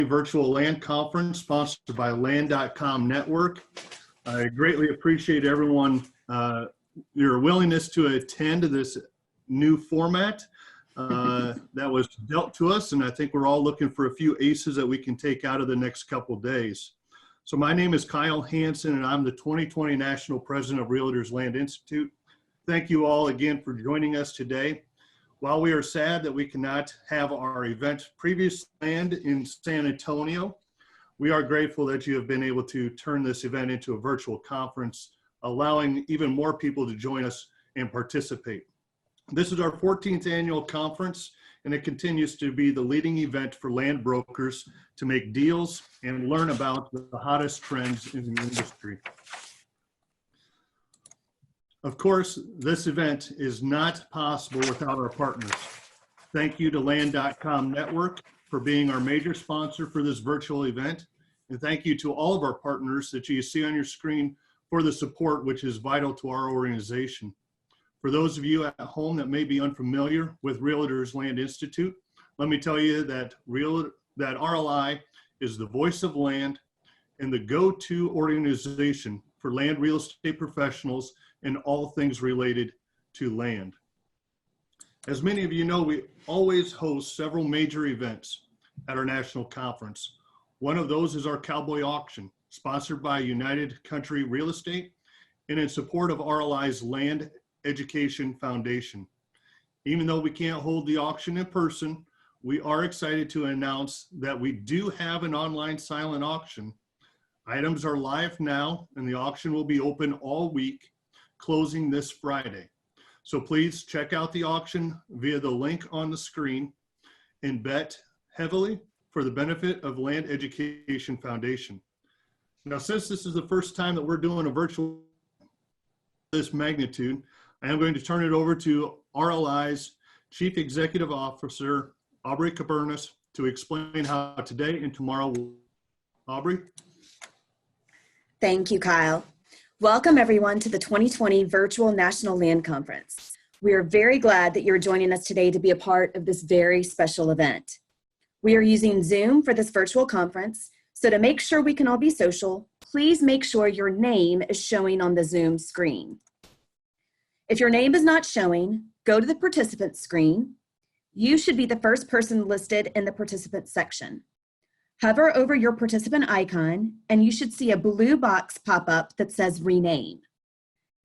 Virtual Land Conference sponsored by Land.com Network. I greatly appreciate everyone, your willingness to attend this new format that was dealt to us, and I think we're all looking for a few aces that we can take out of the next couple days. So my name is Kyle Hansen, and I'm the 2020 National President of Realtors Land Institute. Thank you all again for joining us today. While we are sad that we cannot have our event previous land in San Antonio, we are grateful that you have been able to turn this event into a virtual conference, allowing even more people to join us and participate. This is our 14th annual conference, and it continues to be the leading event for land brokers to make deals and learn about the hottest trends in the industry. Of course, this event is not possible without our partners. Thank you to Land.com Network for being our major sponsor for this virtual event. And thank you to all of our partners that you see on your screen for the support, which is vital to our organization. For those of you at home that may be unfamiliar with Realtors Land Institute, let me tell you that RLI is the voice of land and the go-to organization for land real estate professionals and all things related to land. As many of you know, we always host several major events at our national conference. One of those is our Cowboy Auction, sponsored by United Country Real Estate and in support of RLI's Land Education Foundation. Even though we can't hold the auction in person, we are excited to announce that we do have an online silent auction. Items are live now, and the auction will be open all week, closing this Friday. So please check out the auction via the link on the screen and bet heavily for the benefit of Land Education Foundation. Now, since this is the first time that we're doing a virtual this magnitude, I am going to turn it over to RLI's Chief Executive Officer, Aubrey Cabernas, to explain how today and tomorrow will. Aubrey? Thank you, Kyle. Welcome everyone to the 2020 Virtual National Land Conference. We are very glad that you're joining us today to be a part of this very special event. We are using Zoom for this virtual conference, so to make sure we can all be social, please make sure your name is showing on the Zoom screen. If your name is not showing, go to the participant screen. You should be the first person listed in the participant section. Hover over your participant icon, and you should see a blue box pop up that says Rename.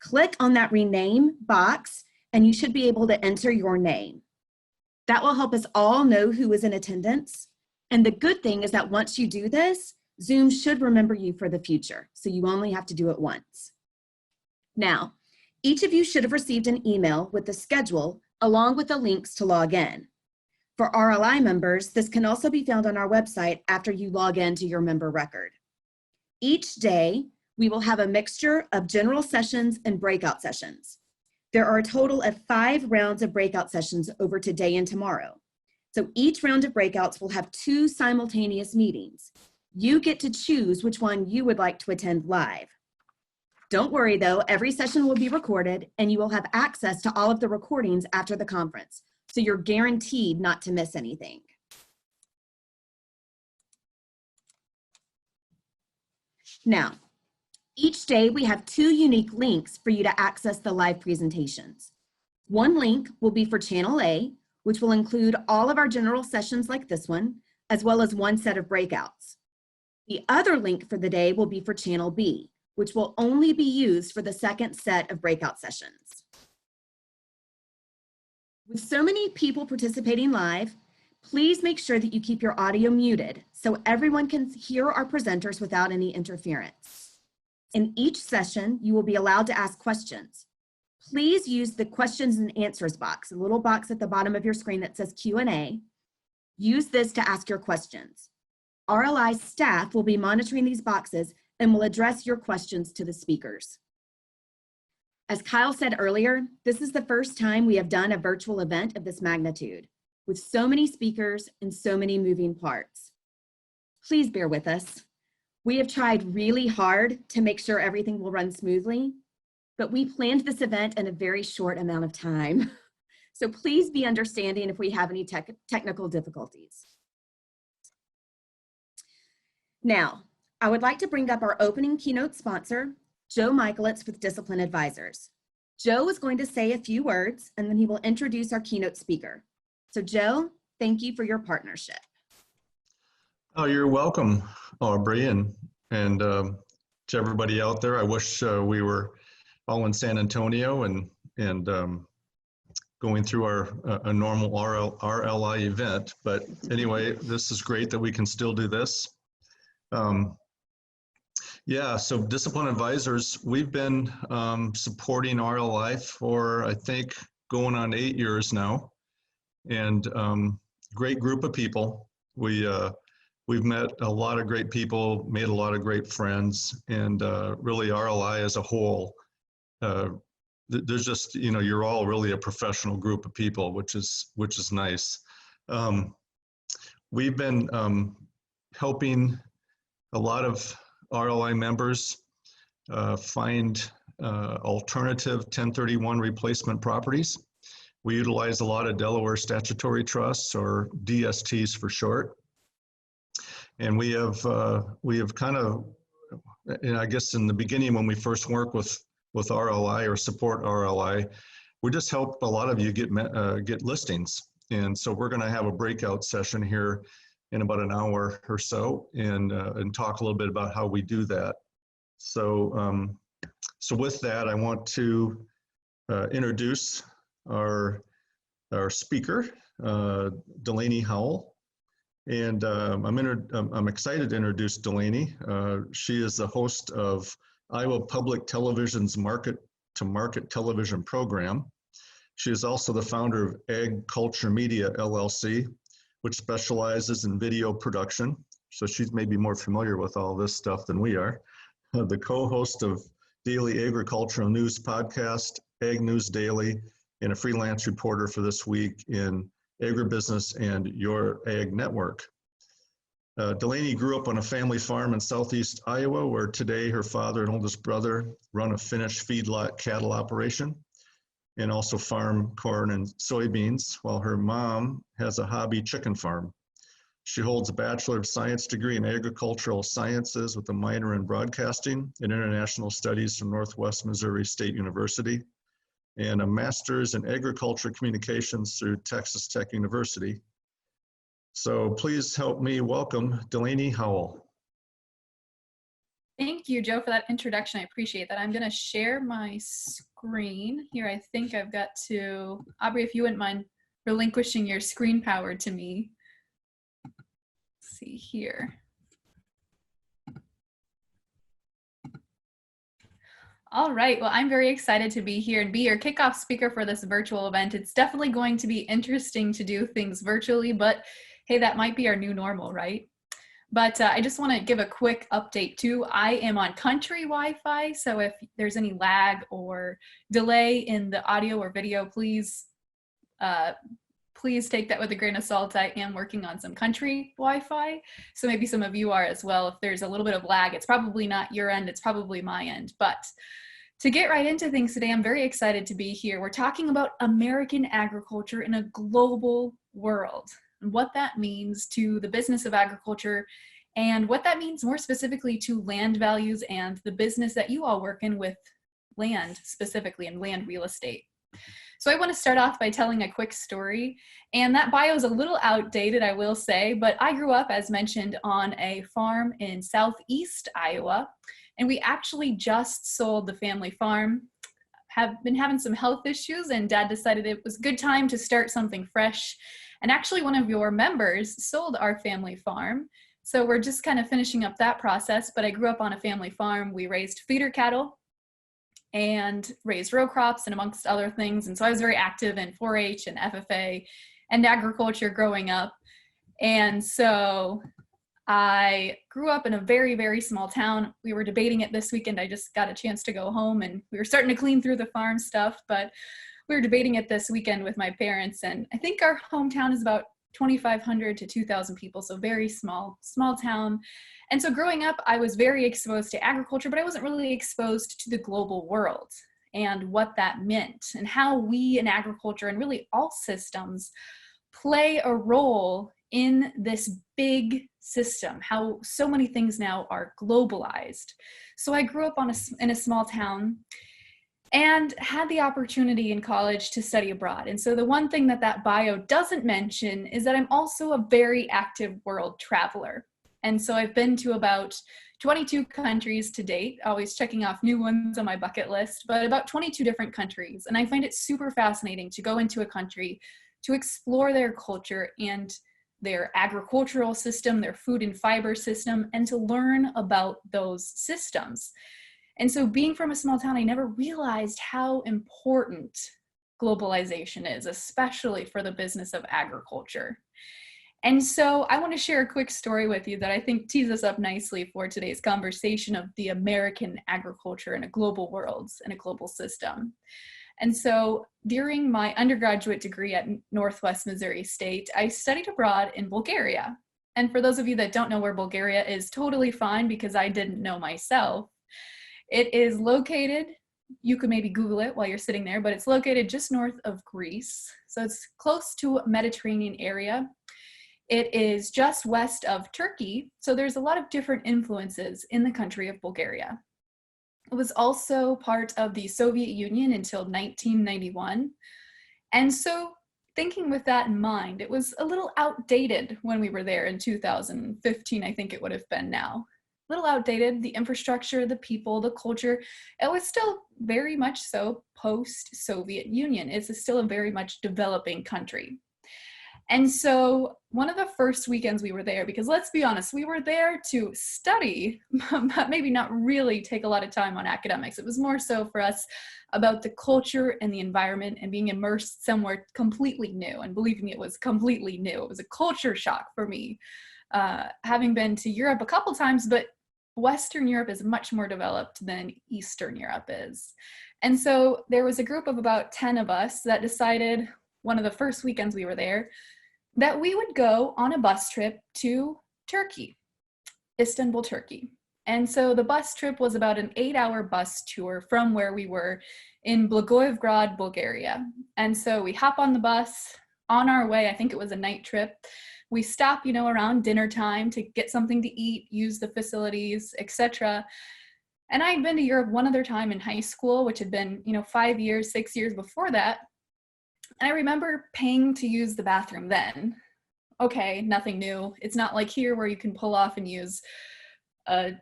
Click on that Rename box, and you should be able to enter your name. That will help us all know who is in attendance. And the good thing is that once you do this, Zoom should remember you for the future, so you only have to do it once. Now, each of you should have received an email with the schedule along with the links to log in. For RLI members, this can also be found on our website after you log in to your member record. Each day, we will have a mixture of general sessions and breakout sessions. There are a total of 5 rounds of breakout sessions over today and tomorrow. So each round of breakouts will have 2 simultaneous meetings. You get to choose which one you would like to attend live. Don't worry though, every session will be recorded and you will have access to all of the recordings after the conference. So you're guaranteed not to miss anything. Now, each day we have 2 unique links for you to access the live presentations. One link will be for Channel A, which will include all of our general sessions like this one, as well as one set of breakouts. The other link for the day will be for Channel B, which will only be used for the second set of breakout sessions. With so many people participating live, please make sure that you keep your audio muted so everyone can hear our presenters without any interference. In each session, you will be allowed to ask questions. Please use the questions and answers box, a little box at the bottom of your screen that says Q&A. Use this to ask your questions. RLI staff will be monitoring these boxes and will address your questions to the speakers. As Kyle said earlier, this is the first time we have done a virtual event of this magnitude, with so many speakers and so many moving parts. Please bear with us. We have tried really hard to make sure everything will run smoothly, but we planned this event in a very short amount of time. So please be understanding if we have any technical difficulties. Now, I would like to bring up our opening keynote sponsor, Joe Michelitz with Discipline Advisors. Joe is going to say a few words, and then he will introduce our keynote speaker. So Joe, thank you for your partnership. Oh, you're welcome, Aubrey, and to everybody out there. I wish we were all in San Antonio and going through a normal RLI event. But anyway, this is great that we can still do this. Yeah, so Discipline Advisors, we've been supporting RLI for, I think, going on 8 years now, and great group of people. We've met a lot of great people, made a lot of great friends, and really RLI as a whole, there's just, you're all really a professional group of people, which is nice. We've been helping a lot of RLI members find alternative 1031 replacement properties. We utilize a lot of Delaware statutory trusts, or DSTs for short. And we have kind of, I guess in the beginning when we first work with RLI or support RLI, we just help a lot of you get listings. And so we're going to have a breakout session here in about an hour or so, and talk a little bit about how we do that. So with that, I want to introduce our speaker, Delaney Howell. And I'm excited to introduce Delaney. She is the host of Iowa Public Television's Market to Market television program. She is also the founder of Ag Culture Media, LLC, which specializes in video production. So she's maybe more familiar with all this stuff than we are. The co-host of Daily Agricultural News Podcast, Ag News Daily, and a freelance reporter for This Week in Agribusiness and Your Ag Network. Delaney grew up on a family farm in southeast Iowa, where today her father and oldest brother run a finished feedlot cattle operation and also farm corn and soybeans, while her mom has a hobby chicken farm. She holds a Bachelor of Science degree in Agricultural Sciences with a minor in Broadcasting and International Studies from Northwest Missouri State University, and a Master's in Agriculture Communications through Texas Tech University. So please help me welcome Delaney Howell. Thank you, Joe, for that introduction. I appreciate that. I'm going to share my screen here. I think I've got to, Aubrey, if you wouldn't mind relinquishing your screen power to me. Let's see here. All right, well, I'm very excited to be here and be your kickoff speaker for this virtual event. It's definitely going to be interesting to do things virtually, but hey, that might be our new normal, right? But I just want to give a quick update too. I am on country Wi-Fi, so if there's any lag or delay in the audio or video, please take that with a grain of salt. I am working on some country Wi-Fi, so maybe some of you are as well. If there's a little bit of lag, it's probably not your end, it's probably my end. But to get right into things today, I'm very excited to be here. We're talking about American agriculture in a global world, and what that means to the business of agriculture, and what that means more specifically to land values and the business that you all work in with land specifically, and land real estate. So I want to start off by telling a quick story, and that bio is a little outdated, I will say, but I grew up, as mentioned, on a farm in southeast Iowa, and we actually just sold the family farm. Have been having some health issues, and Dad decided it was a good time to start something fresh. And actually one of your members sold our family farm. So we're just kind of finishing up that process, but I grew up on a family farm. We raised feeder cattle and raised row crops and amongst other things. And so I was very active in 4-H and FFA and agriculture growing up. And so I grew up in a very, very small town. We were debating it this weekend. I just got a chance to go home, and we were starting to clean through the farm stuff, but we were debating it this weekend with my parents, and I think our hometown is about 2,500 to 2,000 people, so very small town. And so growing up, I was very exposed to agriculture, but I wasn't really exposed to the global world and what that meant, and how we in agriculture and really all systems play a role in this big system, how so many things now are globalized. So I grew up in a small town and had the opportunity in college to study abroad. And so the one thing that bio doesn't mention is that I'm also a very active world traveler. And so I've been to about 22 countries to date, always checking off new ones on my bucket list, but about 22 different countries. And I find it super fascinating to go into a country, to explore their culture and their agricultural system, their food and fiber system, and to learn about those systems. And so being from a small town, I never realized how important globalization is, especially for the business of agriculture. And so I want to share a quick story with you that I think tees us up nicely for today's conversation of the American agriculture in a global world and a global system. And so during my undergraduate degree at Northwest Missouri State, I studied abroad in Bulgaria. And for those of you that don't know where Bulgaria is, totally fine, because I didn't know myself. It is located, you could maybe Google it while you're sitting there, but it's located just north of Greece. So it's close to a Mediterranean area. It is just west of Turkey. So there's a lot of different influences in the country of Bulgaria. It was also part of the Soviet Union until 1991. And so thinking with that in mind, it was a little outdated when we were there in 2015, I think it would have been now. A little outdated, the infrastructure, the people, the culture. It was still very much so post-Soviet Union. It's still a very much developing country. And so one of the first weekends we were there, because let's be honest, we were there to study, but maybe not really take a lot of time on academics. It was more so for us about the culture and the environment and being immersed somewhere completely new. And believe me, it was completely new. It was a culture shock for me, having been to Europe a couple times, but Western Europe is much more developed than Eastern Europe is. And so there was a group of about 10 of us that decided one of the first weekends we were there that we would go on a bus trip to Turkey, Istanbul, Turkey. And so the bus trip was about an 8-hour bus tour from where we were in Blagoevgrad, Bulgaria. And so we hop on the bus on our way. I think it was a night trip. We stop, around dinner time to get something to eat, use the facilities, etc. And I had been to Europe one other time in high school, which had been, 5 years, 6 years before that. And I remember paying to use the bathroom then. Okay, nothing new. It's not like here where you can pull off and use a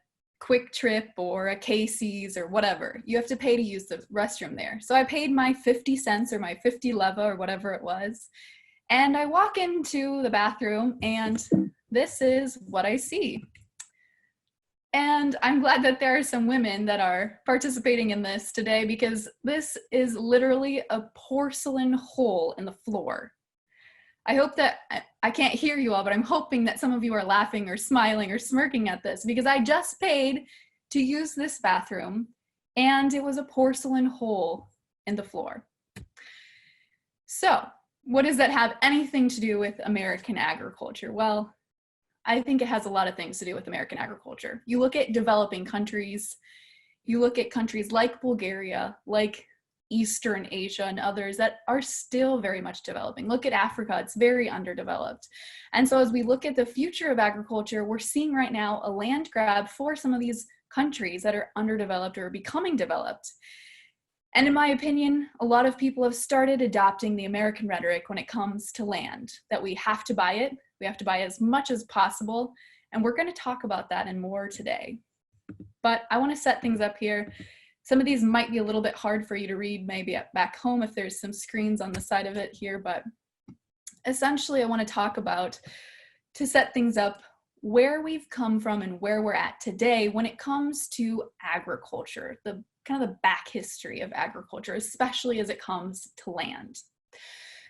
Quick Trip or a Casey's or whatever. You have to pay to use the restroom there. So I paid my 50 cents or my 50 leva or whatever it was. And I walk into the bathroom and this is what I see. And I'm glad that there are some women that are participating in this today, because this is literally a porcelain hole in the floor. I hope that, I can't hear you all, but I'm hoping that some of you are laughing or smiling or smirking at this, because I just paid to use this bathroom and it was a porcelain hole in the floor. So, what does that have anything to do with American agriculture? Well, I think it has a lot of things to do with American agriculture. You look at developing countries, you look at countries like Bulgaria, like Eastern Asia and others that are still very much developing. Look at Africa, it's very underdeveloped. And so as we look at the future of agriculture, we're seeing right now a land grab for some of these countries that are underdeveloped or becoming developed. And in my opinion, a lot of people have started adopting the American rhetoric when it comes to land, that we have to buy it, we have to buy as much as possible, and we're going to talk about that and more today. But I want to set things up here. Some of these might be a little bit hard for you to read maybe back home if there's some screens on the side of it here, but essentially I want to talk about, to set things up, where we've come from and where we're at today when it comes to agriculture, the kind of the back history of agriculture, especially as it comes to land.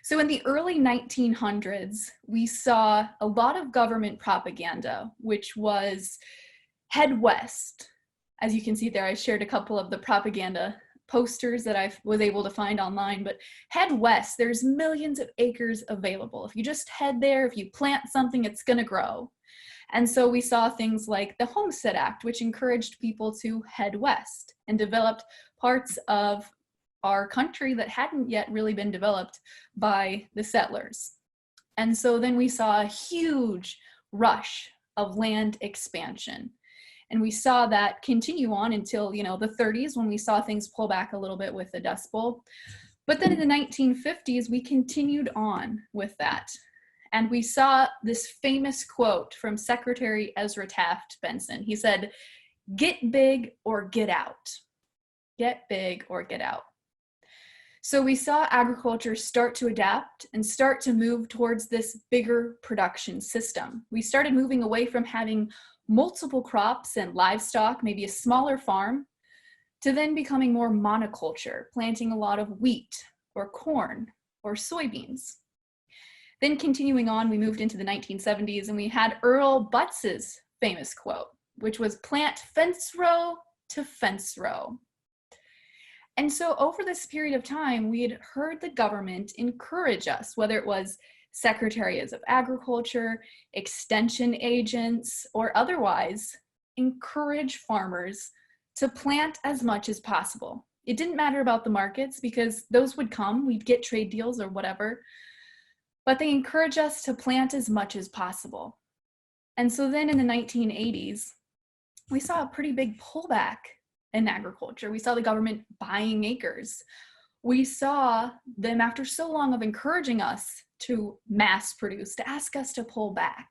So in the early 1900s, we saw a lot of government propaganda, which was head west. As you can see there, I shared a couple of the propaganda posters that I was able to find online, but head west, there's millions of acres available. If you just head there, if you plant something, it's gonna grow. And so we saw things like the Homestead Act, which encouraged people to head west and developed parts of our country that hadn't yet really been developed by the settlers. And so then we saw a huge rush of land expansion. And we saw that continue on until, the 30s, when we saw things pull back a little bit with the Dust Bowl. But then in the 1950s, we continued on with that. And we saw this famous quote from Secretary Ezra Taft Benson. He said, "Get big or get out. Get big or get out." So we saw agriculture start to adapt and start to move towards this bigger production system. We started moving away from having multiple crops and livestock, maybe a smaller farm, to then becoming more monoculture, planting a lot of wheat or corn or soybeans. Then continuing on, we moved into the 1970s and we had Earl Butts's famous quote, which was "Plant fence row to fence row." And so over this period of time, we had heard the government encourage us, whether it was secretaries of agriculture, extension agents, or otherwise, encourage farmers to plant as much as possible. It didn't matter about the markets because those would come, we'd get trade deals or whatever, but they encourage us to plant as much as possible. And so then in the 1980s, we saw a pretty big pullback in agriculture. We saw the government buying acres. We saw them, after so long of encouraging us to mass produce, to ask us to pull back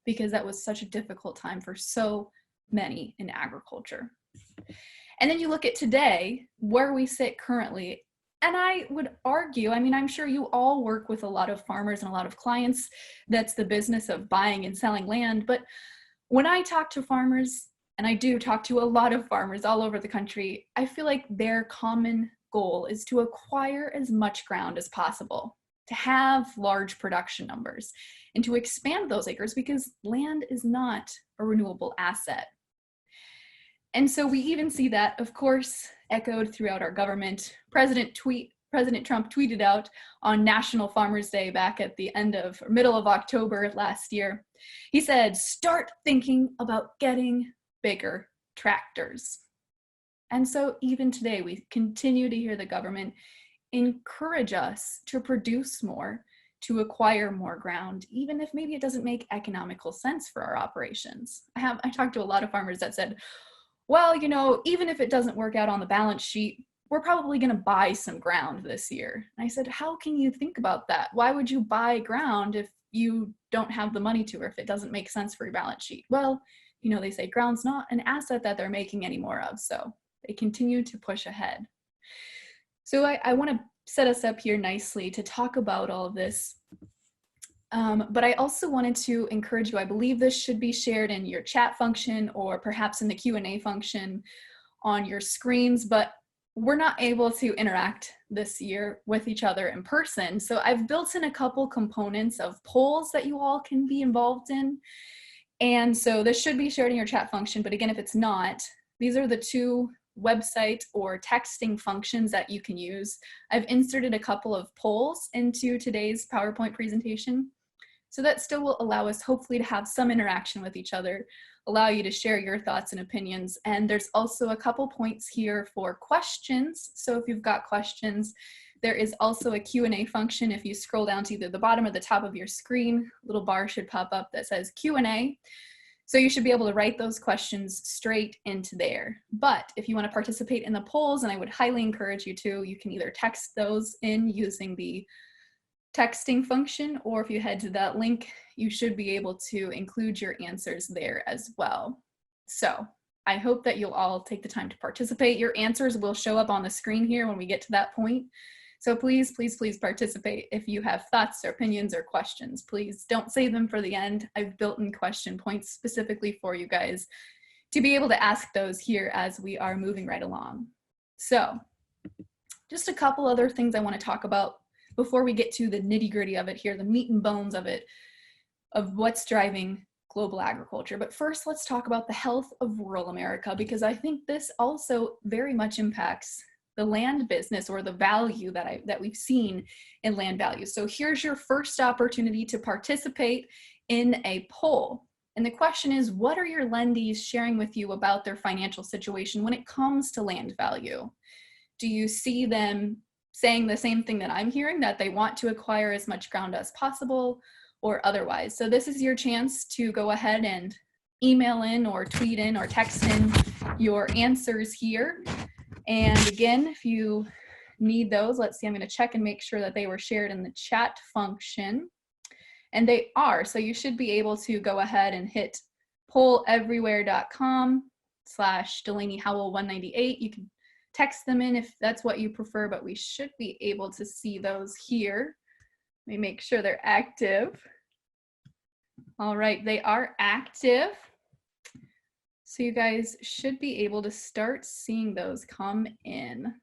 because that was such a difficult time for so many in agriculture. And then you look at today, where we sit currently, and I would argue, I'm sure you all work with a lot of farmers and a lot of clients. That's the business of buying and selling land. But when I talk to farmers, and I do talk to a lot of farmers all over the country, I feel like their common goal is to acquire as much ground as possible, to have large production numbers, and to expand those acres because land is not a renewable asset. And so we even see that, of course, echoed throughout our government. President Trump tweeted out on National Farmers Day back at the middle of October last year. He said, "Start thinking about getting bigger tractors." And so even today, we continue to hear the government encourage us to produce more, to acquire more ground, even if maybe it doesn't make economical sense for our operations. I talked to a lot of farmers that said, well, even if it doesn't work out on the balance sheet, we're probably going to buy some ground this year. And I said, how can you think about that? Why would you buy ground if you don't have the money to, or if it doesn't make sense for your balance sheet? Well, they say ground's not an asset that they're making any more of. So they continue to push ahead. So I want to set us up here nicely to talk about all of this. But I also wanted to encourage you, I believe this should be shared in your chat function or perhaps in the Q&A function on your screens, but we're not able to interact this year with each other in person. So I've built in a couple components of polls that you all can be involved in. And so this should be shared in your chat function, but again, if it's not, these are the two website or texting functions that you can use. I've inserted a couple of polls into today's PowerPoint presentation. So that still will allow us hopefully to have some interaction with each other, allow you to share your thoughts and opinions. And there's also a couple points here for questions. So if you've got questions, there is also a Q&A function. If you scroll down to either the bottom or the top of your screen, a little bar should pop up that says Q&A. So you should be able to write those questions straight into there. But if you want to participate in the polls, and I would highly encourage you to, you can either text those in using the texting function, or if you head to that link, you should be able to include your answers there as well. So I hope that you'll all take the time to participate. Your answers will show up on the screen here when we get to that point. So please, please, please participate. If you have thoughts or opinions or questions, please don't save them for the end. I've built in question points specifically for you guys to be able to ask those here as we are moving right along. So just a couple other things I want to talk about before we get to the nitty-gritty of it here, the meat and bones of it, of what's driving global agriculture. But first, let's talk about the health of rural America, because I think this also very much impacts the land business, or the value that we've seen in land values. So here's your first opportunity to participate in a poll. And the question is, what are your lendees sharing with you about their financial situation when it comes to land value? Do you see them saying the same thing that I'm hearing, that they want to acquire as much ground as possible, or otherwise? So this is your chance to go ahead and email in or tweet in or text in your answers here. And again, if you need those, let's see, I'm going to check and make sure that they were shared in the chat function. And they are, so you should be able to go ahead and hit polleverywhere.com/Delaney Howell 198. You can text them in if that's what you prefer, but we should be able to see those here. Let me make sure they're active. All right, they are active. So you guys should be able to start seeing those come in.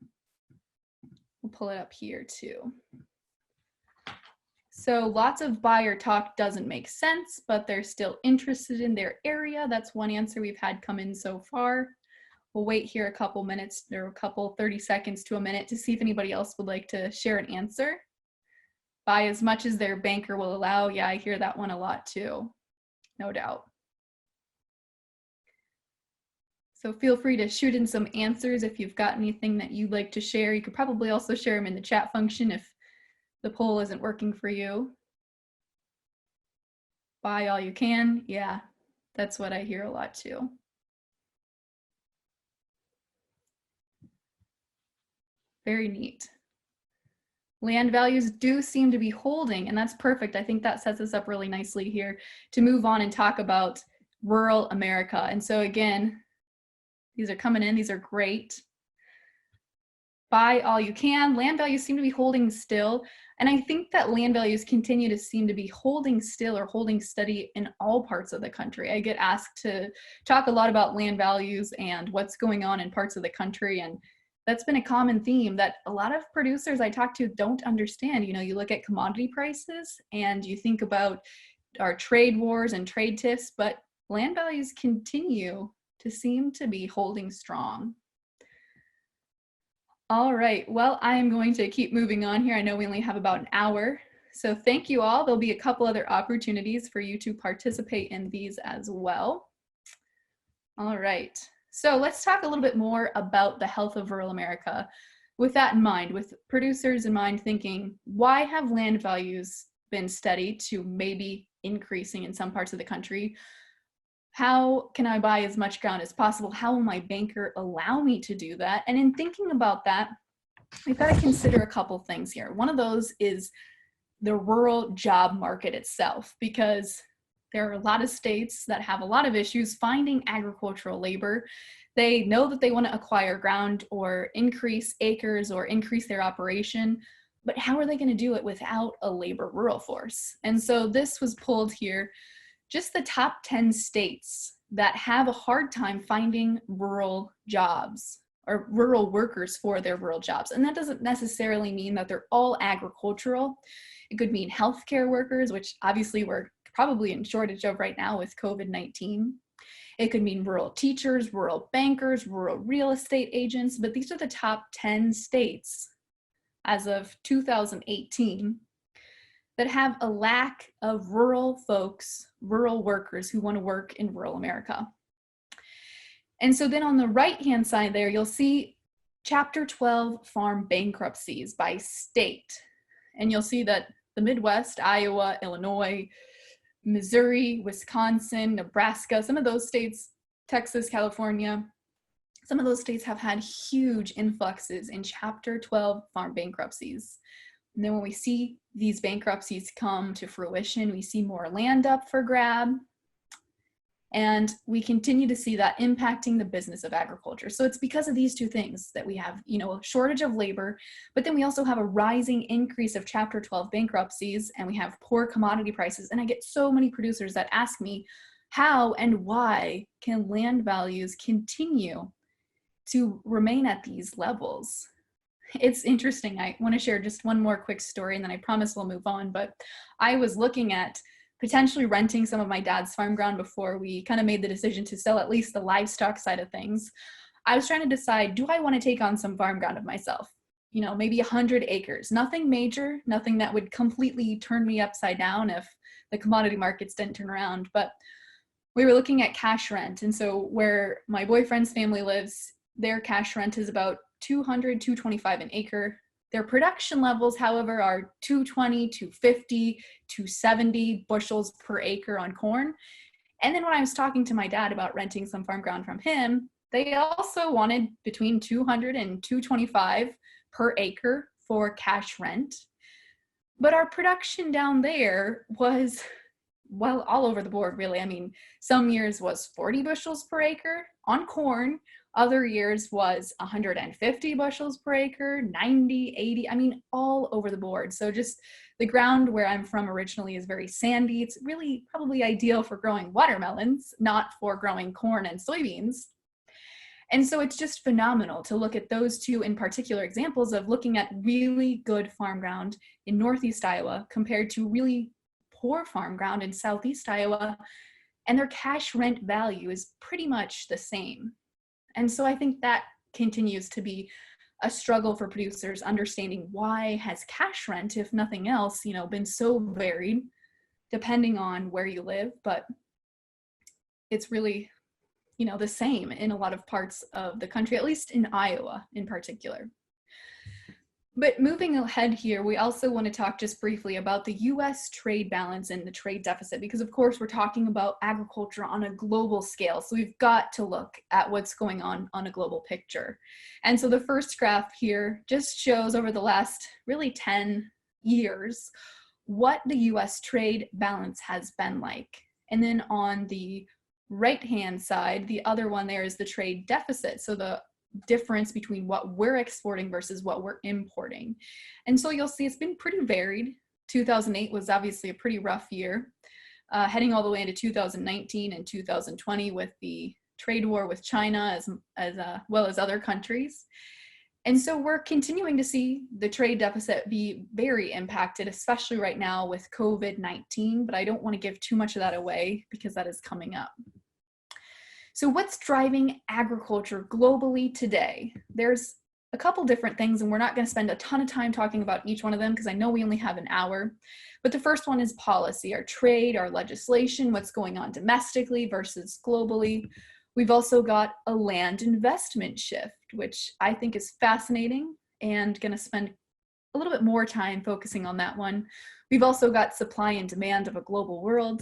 We'll pull it up here too. So lots of buyer talk doesn't make sense, but they're still interested in their area. That's one answer we've had come in so far. We'll wait here a couple minutes, or a couple 30 seconds to a minute to see if anybody else would like to share an answer. Buy as much as their banker will allow. Yeah, I hear that one a lot too, no doubt. So feel free to shoot in some answers if you've got anything that you'd like to share. You could probably also share them in the chat function if the poll isn't working for you. Buy all you can. Yeah, that's what I hear a lot too. Very neat. Land values do seem to be holding, and that's perfect. I think that sets us up really nicely here to move on and talk about rural America. And so again, these are coming in, these are great. Buy all you can. Land values seem to be holding still. And I think that land values continue to seem to be holding still or holding steady in all parts of the country. I get asked to talk a lot about land values and what's going on in parts of the country. And that's been a common theme that a lot of producers I talk to don't understand. You know, you look at commodity prices and you think about our trade wars and trade tiffs, but land values continue to seem to be holding strong. All right, well, I am going to keep moving on here. I know we only have about an hour. So thank you all. There'll be a couple other opportunities for you to participate in these as well. All right, so let's talk a little bit more about the health of rural America. With that in mind, with producers in mind thinking, why have land values been steady to maybe increasing in some parts of the country? How can I buy as much ground as possible? How will my banker allow me to do that? And in thinking about that, we've got to consider a couple things here. One of those is the rural job market itself, because there are a lot of states that have a lot of issues finding agricultural labor. They know that they want to acquire ground or increase acres or increase their operation, but how are they going to do it without a labor rural force? And so this was pulled here. Just the top 10 states that have a hard time finding rural jobs or rural workers for their rural jobs. And that doesn't necessarily mean that they're all agricultural. It could mean healthcare workers, which obviously we're probably in shortage of right now with COVID-19. It could mean rural teachers, rural bankers, rural real estate agents, but these are the top 10 states as of 2018 that have a lack of rural folks, rural workers who want to work in rural America. And so then on the right-hand side there, you'll see Chapter 12 farm bankruptcies by state. And you'll see that the Midwest, Iowa, Illinois, Missouri, Wisconsin, Nebraska, some of those states, Texas, California, some of those states have had huge influxes in Chapter 12 farm bankruptcies. And then when we see these bankruptcies come to fruition, we see more land up for grab. And we continue to see that impacting the business of agriculture. So it's because of these two things that we have, you know, a shortage of labor, but then we also have a rising increase of Chapter 12 bankruptcies, and we have poor commodity prices. And I get so many producers that ask me, how and why can land values continue to remain at these levels? It's interesting. I want to share just one more quick story and then I promise we'll move on. But I was looking at potentially renting some of my dad's farm ground before we kind of made the decision to sell at least the livestock side of things. I was trying to decide, do I want to take on some farm ground of myself? You know, maybe 100 acres, nothing major, nothing that would completely turn me upside down if the commodity markets didn't turn around. But we were looking at cash rent. And so where my boyfriend's family lives, their cash rent is about $200, $225 an acre. Their production levels, however, are 220, 250, 270 bushels per acre on corn. And then when I was talking to my dad about renting some farm ground from him, they also wanted between 200 and 225 per acre for cash rent. But our production down there was, well, all over the board, really. I mean, some years was 40 bushels per acre on corn. Other years was 150 bushels per acre, 90, 80, I mean, all over the board. So just the ground where I'm from originally is very sandy. It's really probably ideal for growing watermelons, not for growing corn and soybeans. And so it's just phenomenal to look at those two in particular examples of looking at really good farm ground in Northeast Iowa compared to really poor farm ground in Southeast Iowa, and their cash rent value is pretty much the same. And so I think that continues to be a struggle for producers, understanding why has cash rent, if nothing else, been so varied depending on where you live, but it's really, the same in a lot of parts of the country, at least in Iowa in particular. But moving ahead here, we also want to talk just briefly about the US trade balance and the trade deficit, because of course we're talking about agriculture on a global scale. So we've got to look at what's going on a global picture. And so the first graph here just shows over the last really 10 years what the US trade balance has been like. And then on the right-hand side, the other one there is the trade deficit. So the difference between what we're exporting versus what we're importing. And so you'll see it's been pretty varied. 2008 was obviously a pretty rough year, heading all the way into 2019 and 2020 with the trade war with China as well as other countries. And so we're continuing to see the trade deficit be very impacted, especially right now with COVID-19, but I don't want to give too much of that away because that is coming up. So what's driving agriculture globally today? There's a couple different things, and we're not going to spend a ton of time talking about each one of them because I know we only have an hour. But the first one is policy, our trade, our legislation, what's going on domestically versus globally. We've also got a land investment shift, which I think is fascinating and going to spend a little bit more time focusing on that one. We've also got supply and demand of a global world,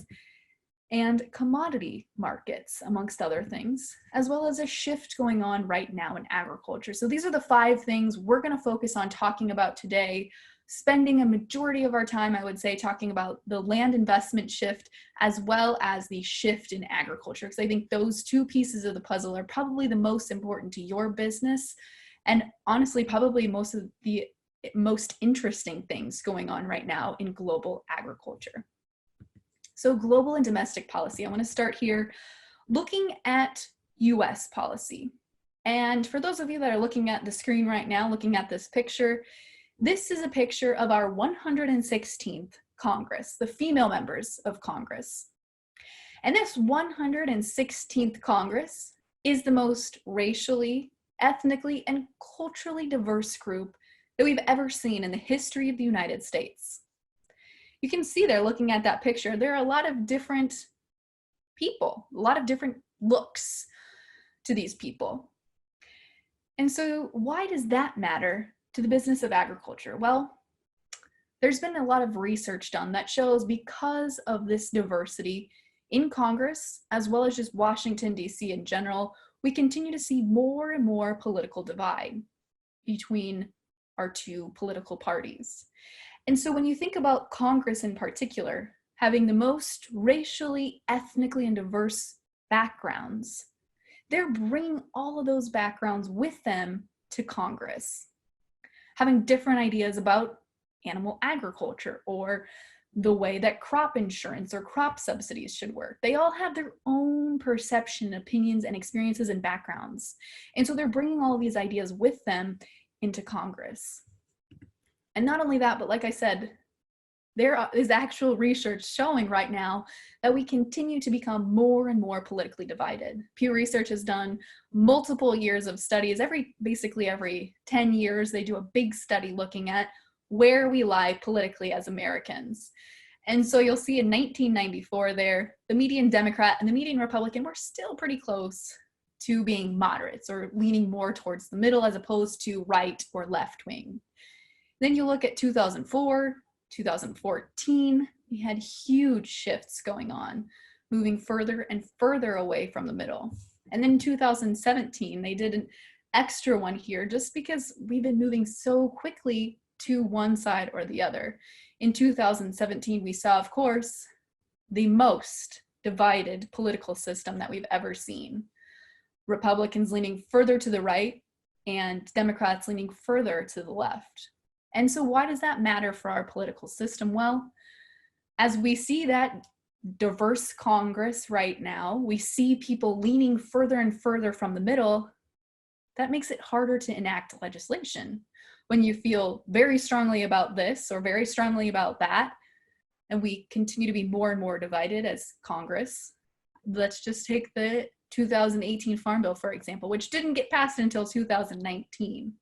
and commodity markets, amongst other things, as well as a shift going on right now in agriculture. So these are the 5 things we're going to focus on talking about today, spending a majority of our time, I would say, talking about the land investment shift as well as the shift in agriculture, because I think those 2 pieces of the puzzle are probably the most important to your business, and honestly, probably most of the most interesting things going on right now in global agriculture. So global and domestic policy. I want to start here looking at US policy. And for those of you that are looking at the screen right now, looking at this picture, this is a picture of our 116th Congress, the female members of Congress. And this 116th Congress is the most racially, ethnically, and culturally diverse group that we've ever seen in the history of the United States. You can see there, looking at that picture, there are a lot of different people, a lot of different looks to these people. And so why does that matter to the business of agriculture? Well, there's been a lot of research done that shows because of this diversity in Congress, as well as just Washington, D.C. in general, we continue to see more and more political divide between our 2 political parties. And so when you think about Congress in particular, having the most racially, ethnically, and diverse backgrounds, they're bringing all of those backgrounds with them to Congress, having different ideas about animal agriculture or the way that crop insurance or crop subsidies should work. They all have their own perception, opinions, and experiences and backgrounds. And so they're bringing all of these ideas with them into Congress. And not only that, but like I said, there is actual research showing right now that we continue to become more and more politically divided. Pew Research has done multiple years of studies. Basically every 10 years, they do a big study looking at where we lie politically as Americans. And so you'll see in 1994 there, the median Democrat and the median Republican were still pretty close to being moderates or leaning more towards the middle as opposed to right or left wing. Then you look at 2004, 2014, we had huge shifts going on. moving further and further away from the middle. And then in 2017, they did an extra one here just because we've been moving so quickly to one side or the other. In 2017, we saw, of course, the most divided political system that we've ever seen. Republicans leaning further to the right and Democrats leaning further to the left. And so why does that matter for our political system? Well, as we see that diverse Congress right now, we see people leaning further and further from the middle. That makes it harder to enact legislation. When you feel very strongly about this or very strongly about that, and we continue to be more and more divided as Congress. Let's just take the 2018 Farm Bill, for example, which didn't get passed until 2019.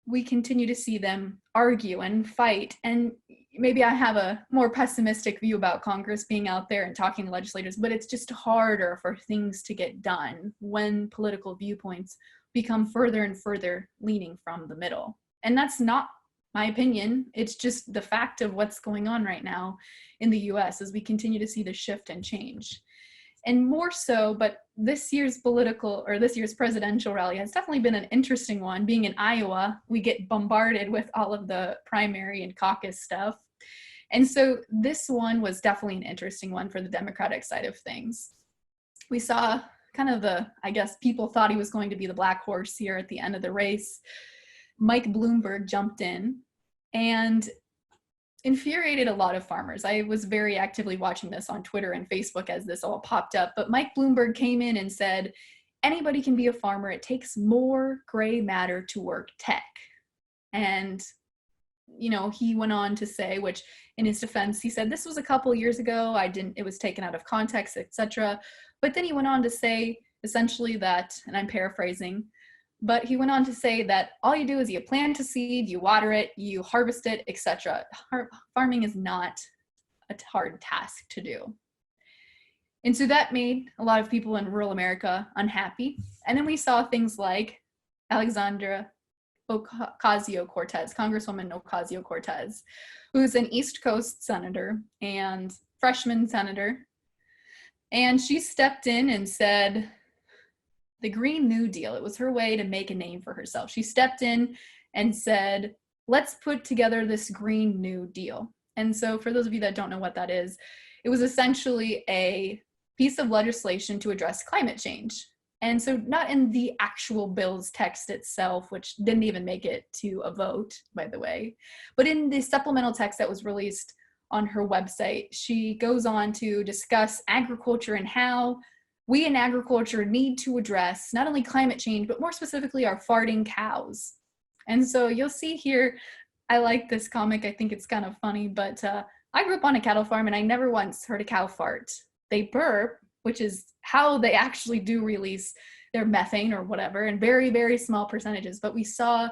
We continue to see them argue and fight. And maybe I have a more pessimistic view about Congress being out there and talking to legislators, but it's just harder for things to get done when political viewpoints become further and further leaning from the middle. And that's not my opinion. It's just the fact of what's going on right now in the US as we continue to see the shift and change. And more so, but this year's presidential rally has definitely been an interesting one. Being in Iowa, we get bombarded with all of the primary and caucus stuff. And so this one was definitely an interesting one for the Democratic side of things. We saw kind of I guess people thought he was going to be the black horse here at the end of the race. Mike Bloomberg jumped in and infuriated a lot of farmers. I was very actively watching this on Twitter and Facebook as this all popped up, but Mike Bloomberg came in and said, anybody can be a farmer. It takes more gray matter to work tech. And, he went on to say, which in his defense, he said, this was a couple years ago. It was taken out of context, etc. But then he went on to say essentially that, and I'm paraphrasing, but he went on to say that all you do is you plant a seed, you water it, you harvest it, etc. Farming is not a hard task to do. And so that made a lot of people in rural America unhappy. And then we saw things like Alexandria Ocasio-Cortez, Congresswoman Ocasio-Cortez, who's an East Coast senator and freshman senator. And she stepped in and said, the Green New Deal, it was her way to make a name for herself. She stepped in and said, let's put together this Green New Deal. And so for those of you that don't know what that is, it was essentially a piece of legislation to address climate change. And so not in the actual bill's text itself, which didn't even make it to a vote, by the way, but in the supplemental text that was released on her website, she goes on to discuss agriculture and how we in agriculture need to address not only climate change, but more specifically our farting cows. And so you'll see here, I like this comic. I think it's kind of funny, but I grew up on a cattle farm and I never once heard a cow fart. They burp, which is how they actually do release their methane or whatever in very, very small percentages. But we saw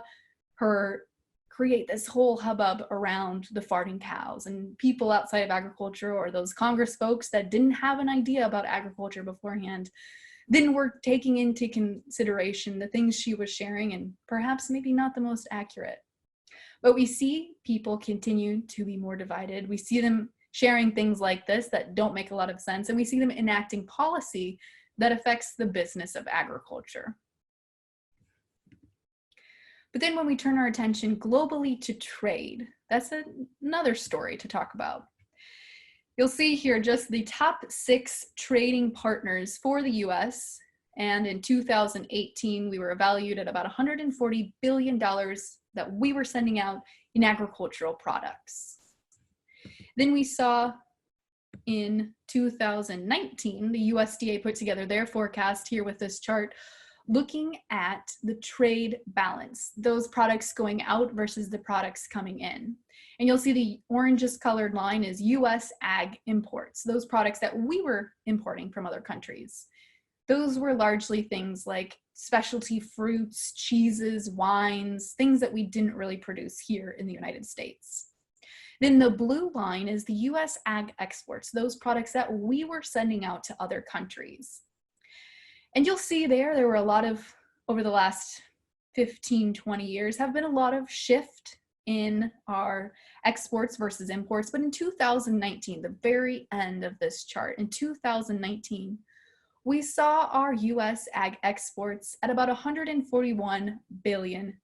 her create this whole hubbub around the farting cows, and people outside of agriculture or those Congress folks that didn't have an idea about agriculture beforehand then were taking into consideration the things she was sharing and perhaps maybe not the most accurate. But we see people continue to be more divided. We see them sharing things like this that don't make a lot of sense, and we see them enacting policy that affects the business of agriculture. But then when we turn our attention globally to trade, that's another story to talk about. You'll see here just the top 6 trading partners for the US. And in 2018, we were valued at about $140 billion that we were sending out in agricultural products. Then we saw in 2019, the USDA put together their forecast here with this chart, looking at the trade balance, those products going out versus the products coming in. And you'll see the orangish colored line is US ag imports, those products that we were importing from other countries. Those were largely things like specialty fruits, cheeses, wines, things that we didn't really produce here in the United States. Then the blue line is the US ag exports, those products that we were sending out to other countries. And you'll see there were a lot of, over the last 15, 20 years, have been a lot of shift in our exports versus imports. But in 2019, the very end of this chart, in 2019, we saw our US ag exports at about $141 billion.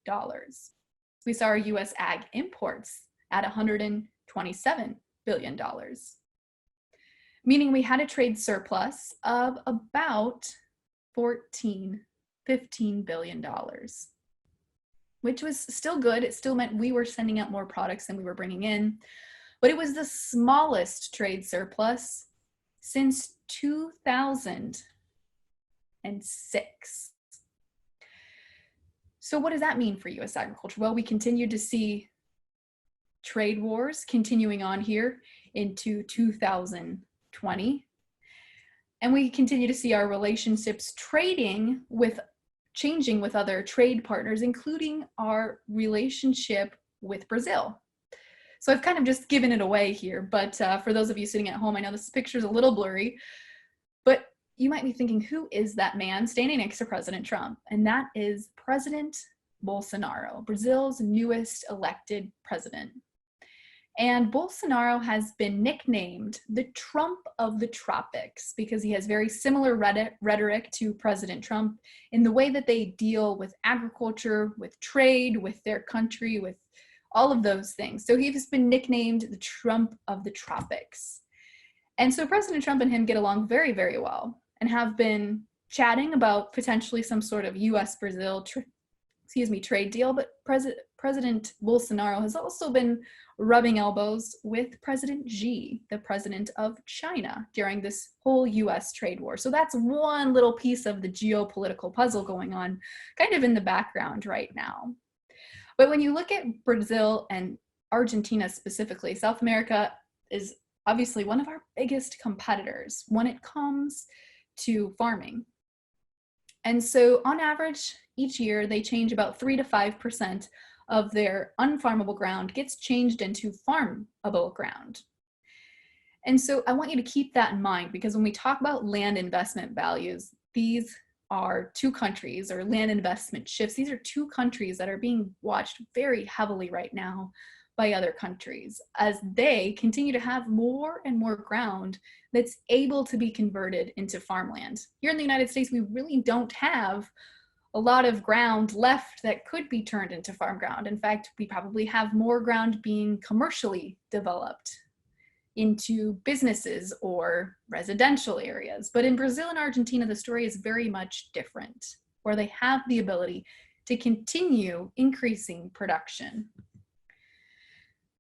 We saw our US ag imports at $127 billion, meaning we had a trade surplus of about $15 billion, which was still good. It still meant we were sending out more products than we were bringing in, but it was the smallest trade surplus since 2006. So what does that mean for US agriculture? Well, we continue to see trade wars continuing on here into 2020. And we continue to see our relationships changing with other trade partners, including our relationship with Brazil. So I've kind of just given it away here, but for those of you sitting at home, I know this picture is a little blurry, but you might be thinking, who is that man standing next to President Trump? And that is President Bolsonaro, Brazil's newest elected president. And Bolsonaro has been nicknamed the Trump of the tropics because he has very similar rhetoric to President Trump in the way that they deal with agriculture, with trade, with their country, with all of those things. So he's been nicknamed the Trump of the tropics. And so President Trump and him get along very, very well and have been chatting about potentially some sort of US-Brazil trade deal, but President Bolsonaro has also been rubbing elbows with President Xi, the president of China, during this whole US trade war. So that's one little piece of the geopolitical puzzle going on kind of in the background right now. But when you look at Brazil and Argentina specifically, South America is obviously one of our biggest competitors when it comes to farming. And so on average, each year they change about 3 to 5% of their unfarmable ground gets changed into farmable ground. And so I want you to keep that in mind, because when we talk about land investment values, these are two countries, or land investment shifts. These are two countries that are being watched very heavily right now by other countries as they continue to have more and more ground that's able to be converted into farmland. Here in the United States, we really don't have a lot of ground left that could be turned into farm ground. In fact, we probably have more ground being commercially developed into businesses or residential areas. But in Brazil and Argentina, the story is very much different, where they have the ability to continue increasing production.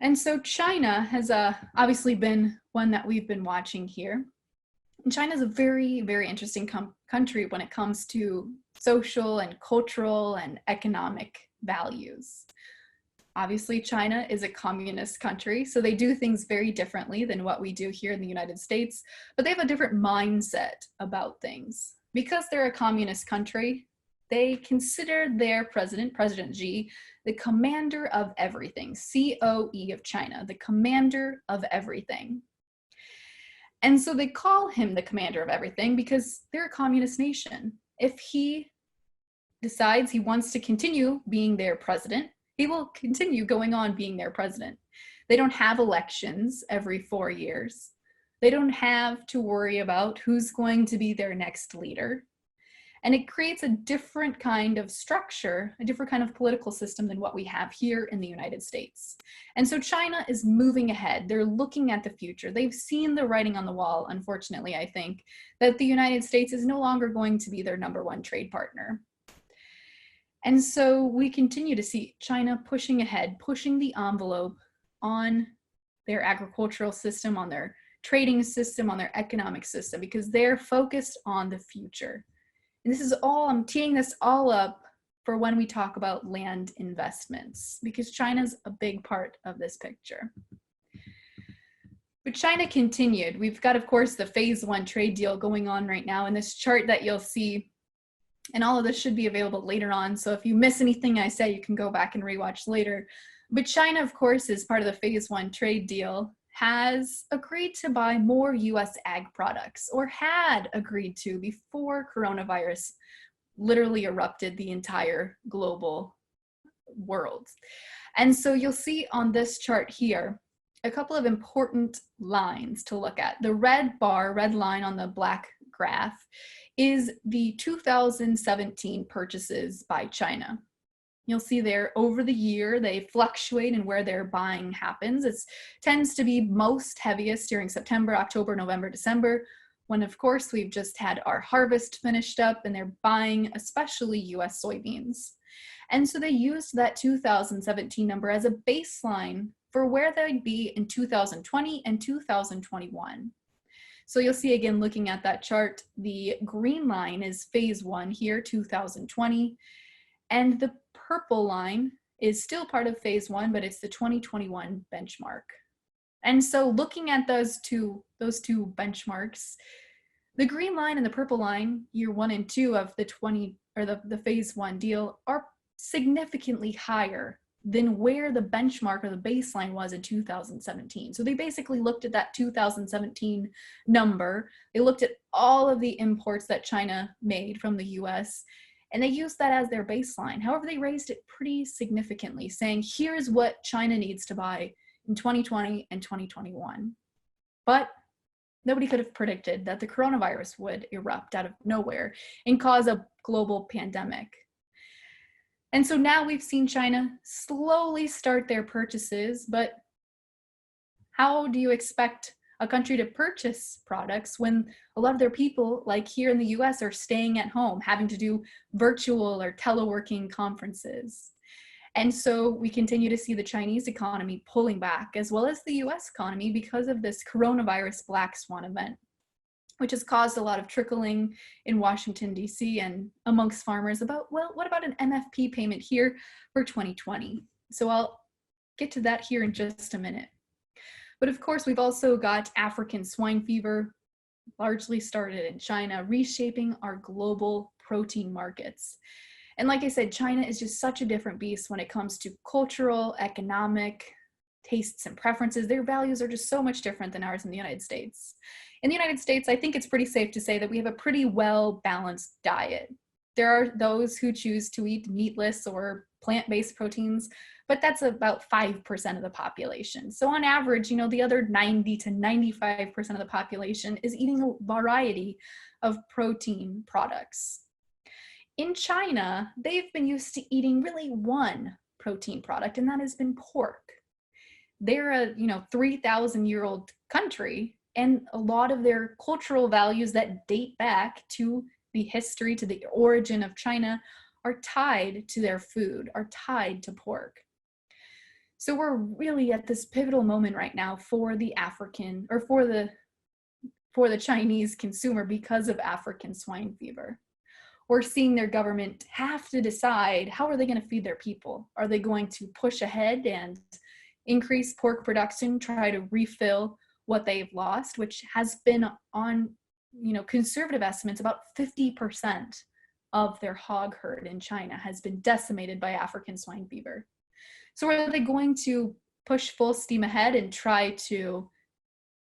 And so China has obviously been one that we've been watching here. And China is a very, very interesting country when it comes to social and cultural and economic values. Obviously, China is a communist country, so they do things very differently than what we do here in the United States, but they have a different mindset about things. Because they're a communist country, they consider their president, President Xi, the commander of everything, COE of China, the commander of everything. And so they call him the commander of everything because they're a communist nation. If he decides he wants to continue being their president, he will continue going on being their president. They don't have elections every 4 years. They don't have to worry about who's going to be their next leader. And it creates a different kind of structure, a different kind of political system than what we have here in the United States. And so China is moving ahead. They're looking at the future. They've seen the writing on the wall, unfortunately, I think, that the United States is no longer going to be their #1 trade partner. And so we continue to see China pushing ahead, pushing the envelope on their agricultural system, on their trading system, on their economic system, because they're focused on the future. And this is all, I'm teeing this all up for when we talk about land investments, because China's a big part of this picture. But China continued. We've got, of course, the phase 1 trade deal going on right now. And this chart that you'll see, and all of this should be available later on. So if you miss anything I say, you can go back and rewatch later. But China, of course, as part of the phase 1 trade deal, has agreed to buy more US ag products, or had agreed to before coronavirus literally erupted the entire global world. And so you'll see on this chart here, a couple of important lines to look at. The red line on the black graph is the 2017 purchases by China. You'll see there over the year, they fluctuate in where their buying happens. It tends to be most heaviest during September, October, November, December, when of course we've just had our harvest finished up and they're buying especially US soybeans. And so they used that 2017 number as a baseline for where they'd be in 2020 and 2021. So you'll see again, looking at that chart, the green line is phase 1 here, 2020, and the purple line is still part of phase 1, but it's the 2021 benchmark. And so looking at those two benchmarks, the green line and the purple line, year 1 and 2 of the phase 1 deal, are significantly higher than where the benchmark or the baseline was in 2017. So they basically looked at that 2017 number. They looked at all of the imports that China made from the US, and they used that as their baseline. However, they raised it pretty significantly, saying, here's what China needs to buy in 2020 and 2021. But nobody could have predicted that the coronavirus would erupt out of nowhere and cause a global pandemic. And so now we've seen China slowly start their purchases, but how do you expect a country to purchase products when a lot of their people, like here in the US, are staying at home, having to do virtual or teleworking conferences? And so we continue to see the Chinese economy pulling back, as well as the US economy, because of this coronavirus black swan event, which has caused a lot of trickling in Washington, D.C. and amongst farmers about, well, what about an MFP payment here for 2020? So I'll get to that here in just a minute. But of course, we've also got African swine fever, largely started in China, reshaping our global protein markets. And like I said, China is just such a different beast when it comes to cultural, economic, tastes and preferences. Their values are just so much different than ours in the United States. In the United States, I think it's pretty safe to say that we have a pretty well-balanced diet. There are those who choose to eat meatless or plant-based proteins, but that's about 5% of the population. So on average, the other 90 to 95% of the population is eating a variety of protein products. In China, they've been used to eating really one protein product, and that has been pork. They're a 3,000-year-old country, and a lot of their cultural values that date back to the history, to the origin of China, are tied to their food, are tied to pork. So we're really at this pivotal moment right now for the African, or for the Chinese consumer, because of African swine fever. We're seeing their government have to decide, how are they going to feed their people? Are they going to push ahead and increase pork production, try to refill what they've lost, which has been on, conservative estimates, about 50% of their hog herd in China has been decimated by African swine fever. So are they going to push full steam ahead and try to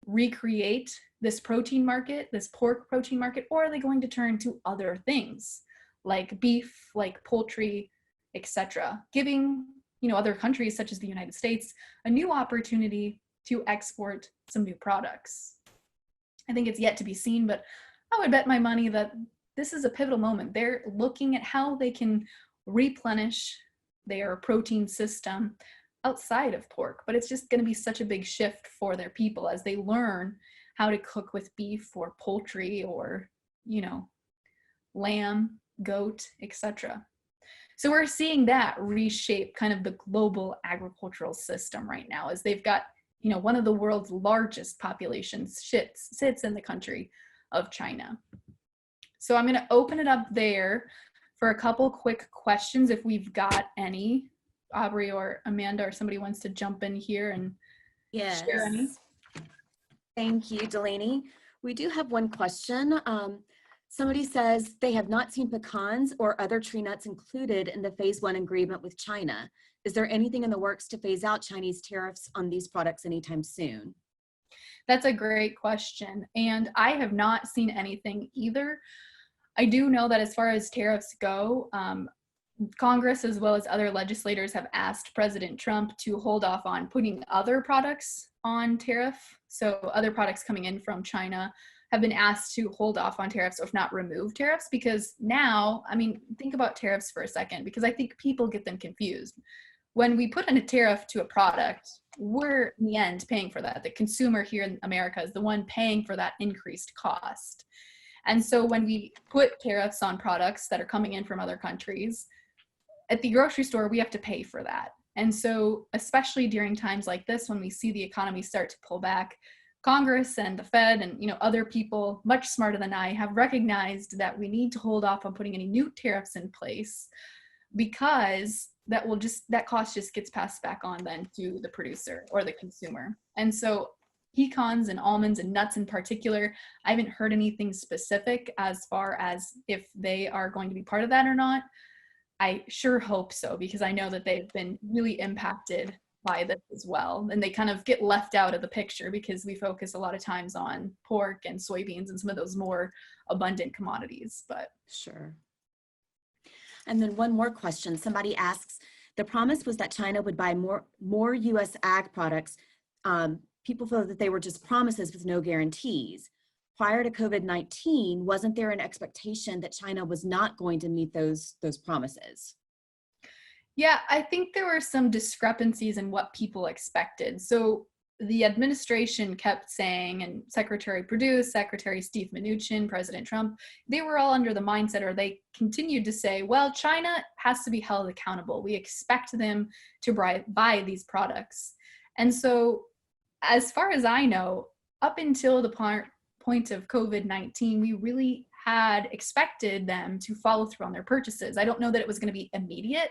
recreate this protein market, this pork protein market, or are they going to turn to other things like beef, like poultry, etc., giving other countries such as the United States a new opportunity to export some new products? I think it's yet to be seen, but I would bet my money that this is a pivotal moment. They're looking at how they can replenish their protein system outside of pork, but it's just going to be such a big shift for their people as they learn how to cook with beef or poultry or, lamb, goat, etc. So we're seeing that reshape kind of the global agricultural system right now, as they've got, one of the world's largest populations sits in the country of China. So I'm going to open it up there for a couple quick questions if we've got any. Aubrey or Amanda or somebody wants to jump in here and share any. Thank you, Delaney. We do have one question. Somebody says they have not seen pecans or other tree nuts included in the phase 1 agreement with China. Is there anything in the works to phase out Chinese tariffs on these products anytime soon? That's a great question. And I have not seen anything either. I do know that as far as tariffs go, Congress, as well as other legislators, have asked President Trump to hold off on putting other products on tariff. So other products coming in from China have been asked to hold off on tariffs, or if not remove tariffs, because now, I mean, think about tariffs for a second, because I think people get them confused. When we put in a tariff to a product, we're in the end paying for that. The consumer here in America is the one paying for that increased cost. And so when we put tariffs on products that are coming in from other countries, at the grocery store, we have to pay for that. And so, especially during times like this, when we see the economy start to pull back, Congress and the Fed and other people much smarter than I have recognized that we need to hold off on putting any new tariffs in place, because that cost just gets passed back on then to the producer or the consumer. And so pecans and almonds and nuts in particular, I haven't heard anything specific as far as if they are going to be part of that or not. I sure hope so, because I know that they've been really impacted by this as well. And they kind of get left out of the picture because we focus a lot of times on pork and soybeans and some of those more abundant commodities. But Sure. And then one more question. Somebody asks, the promise was that China would buy more U.S. ag products. People feel that they were just promises with no guarantees. Prior to COVID-19, wasn't there an expectation that China was not going to meet those promises? yeah, I think there were some discrepancies in what people expected. So the administration kept saying, and Secretary Perdue, Secretary Steve Mnuchin, President Trump, they were all under the mindset, or they continued to say, well, China has to be held accountable. We expect them to buy these products. And so as far as I know, up until the point of COVID-19, we really had expected them to follow through on their purchases. I don't know that it was going to be immediate,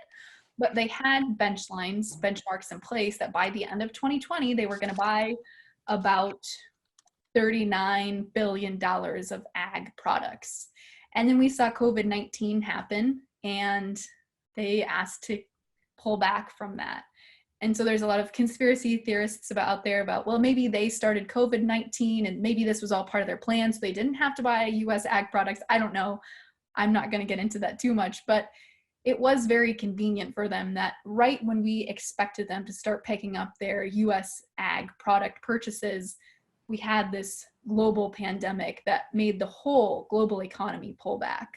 but they had benchmarks in place that by the end of 2020, they were going to buy about $39 billion of ag products. And then we saw COVID-19 happen, and they asked to pull back from that. And so there's a lot of conspiracy theorists out there about, well, maybe they started COVID-19 and maybe this was all part of their plan, so they didn't have to buy US ag products. I don't know. I'm not going to get into that too much, but it was very convenient for them that right when we expected them to start picking up their US ag product purchases, we had this global pandemic that made the whole global economy pull back.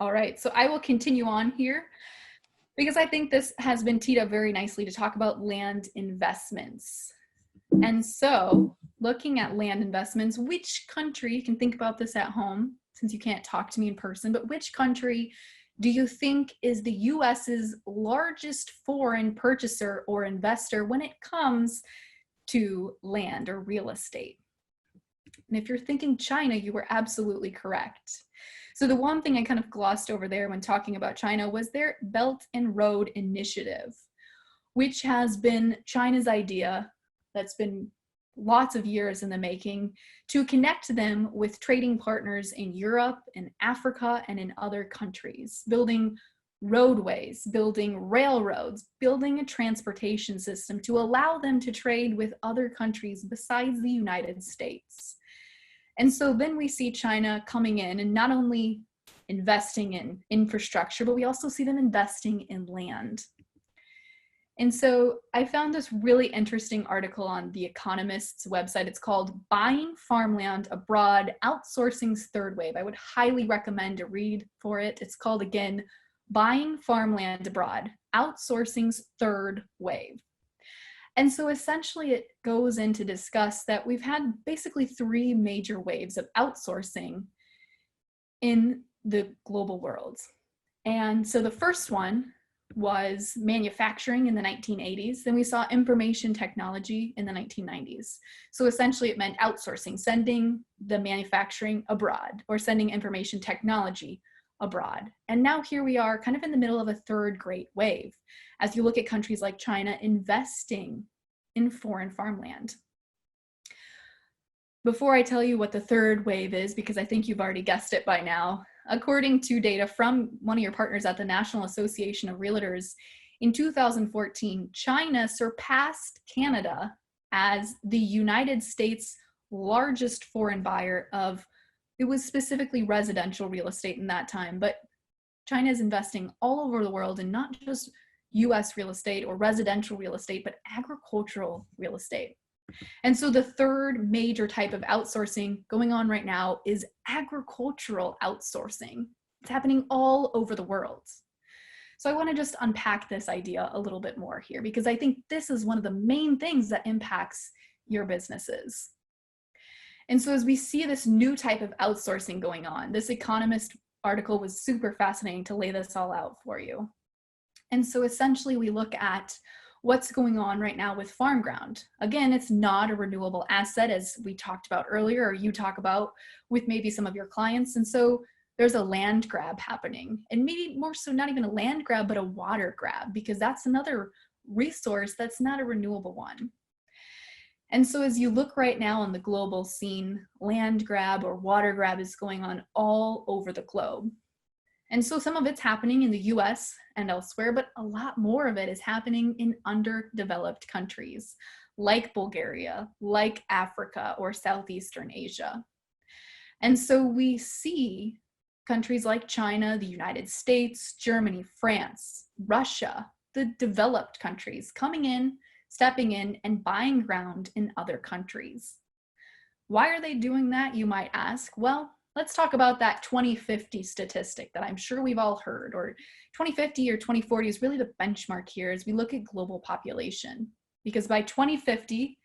All right, so I will continue on here, because I think this has been teed up very nicely to talk about land investments. And so looking at land investments, which country, you can think about this at home since you can't talk to me in person, but which country do you think is the US's largest foreign purchaser or investor when it comes to land or real estate? And if you're thinking China, you were absolutely correct. So the one thing I kind of glossed over there when talking about China was their Belt and Road Initiative, which has been China's idea that's been lots of years in the making to connect them with trading partners in Europe, in Africa, and in other countries, building roadways, building railroads, building a transportation system to allow them to trade with other countries besides the United States. And so then we see China coming in and not only investing in infrastructure, but we also see them investing in land. And so I found this really interesting article on The Economist's website. It's called Buying Farmland Abroad, Outsourcing's Third Wave. I would highly recommend a read for it. It's called, again, Buying Farmland Abroad, Outsourcing's Third Wave. And so essentially it goes in to discuss that we've had basically three major waves of outsourcing in the global world. And so the first one was manufacturing in the 1980s. Then we saw information technology in the 1990s. So essentially it meant outsourcing, sending the manufacturing abroad or sending information technology abroad. And now here we are kind of in the middle of a third great wave, as you look at countries like China investing in foreign farmland. Before I tell you what the third wave is, because I think you've already guessed it by now, according to data from one of your partners at the National Association of Realtors, in 2014, China surpassed Canada as the United States' largest foreign buyer of it was specifically residential real estate in that time, but China is investing all over the world in not just US real estate or residential real estate, but agricultural real estate. And so the third major type of outsourcing going on right now is agricultural outsourcing. It's happening all over the world. So I want to just unpack this idea a little bit more here, because I think this is one of the main things that impacts your businesses. And so as we see this new type of outsourcing going on, this Economist article was super fascinating to lay this all out for you. And so essentially we look at what's going on right now with farm ground. Again, it's not a renewable asset, as we talked about earlier, or you talk about with maybe some of your clients. And so there's a land grab happening, and maybe more so not even a land grab, but a water grab, because that's another resource that's not a renewable one. And so as you look right now on the global scene, land grab or water grab is going on all over the globe. And so some of it's happening in the US and elsewhere, but a lot more of it is happening in underdeveloped countries like Bulgaria, like Africa, or Southeastern Asia. And so we see countries like China, the United States, Germany, France, Russia, the developed countries coming in, stepping in, and buying ground in other countries. Why are they doing that, you might ask? Well, let's talk about that 2050 statistic that I'm sure we've all heard, or 2050 or 2040 is really the benchmark here as we look at global population. Because by 2050,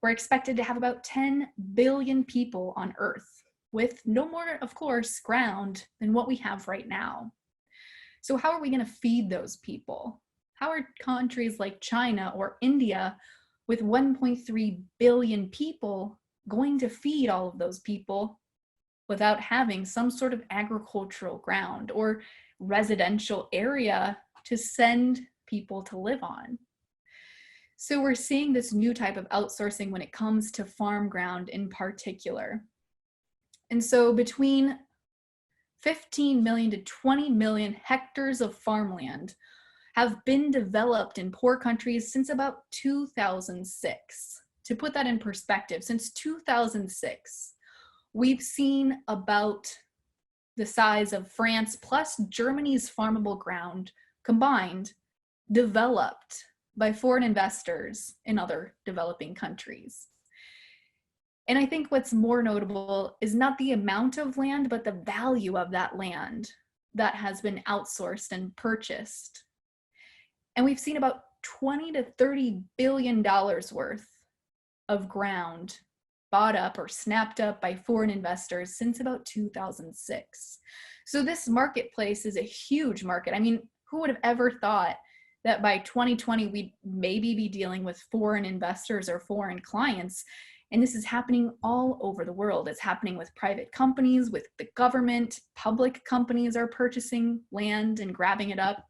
we're expected to have about 10 billion people on Earth, with no more, of course, ground than what we have right now. So how are we going to feed those people? How are countries like China or India with 1.3 billion people going to feed all of those people without having some sort of agricultural ground or residential area to send people to live on? So we're seeing this new type of outsourcing when it comes to farm ground in particular. And so between 15 million to 20 million hectares of farmland have been developed in poor countries since about 2006. To put that in perspective, since 2006, we've seen about the size of France plus Germany's farmable ground combined developed by foreign investors in other developing countries. And I think what's more notable is not the amount of land, but the value of that land that has been outsourced and purchased. And we've seen about 20 to $30 billion worth of ground bought up or snapped up by foreign investors since about 2006. So this marketplace is a huge market. I mean, who would have ever thought that by 2020, we'd maybe be dealing with foreign investors or foreign clients? And this is happening all over the world. It's happening with private companies, with the government. Public companies are purchasing land and grabbing it up.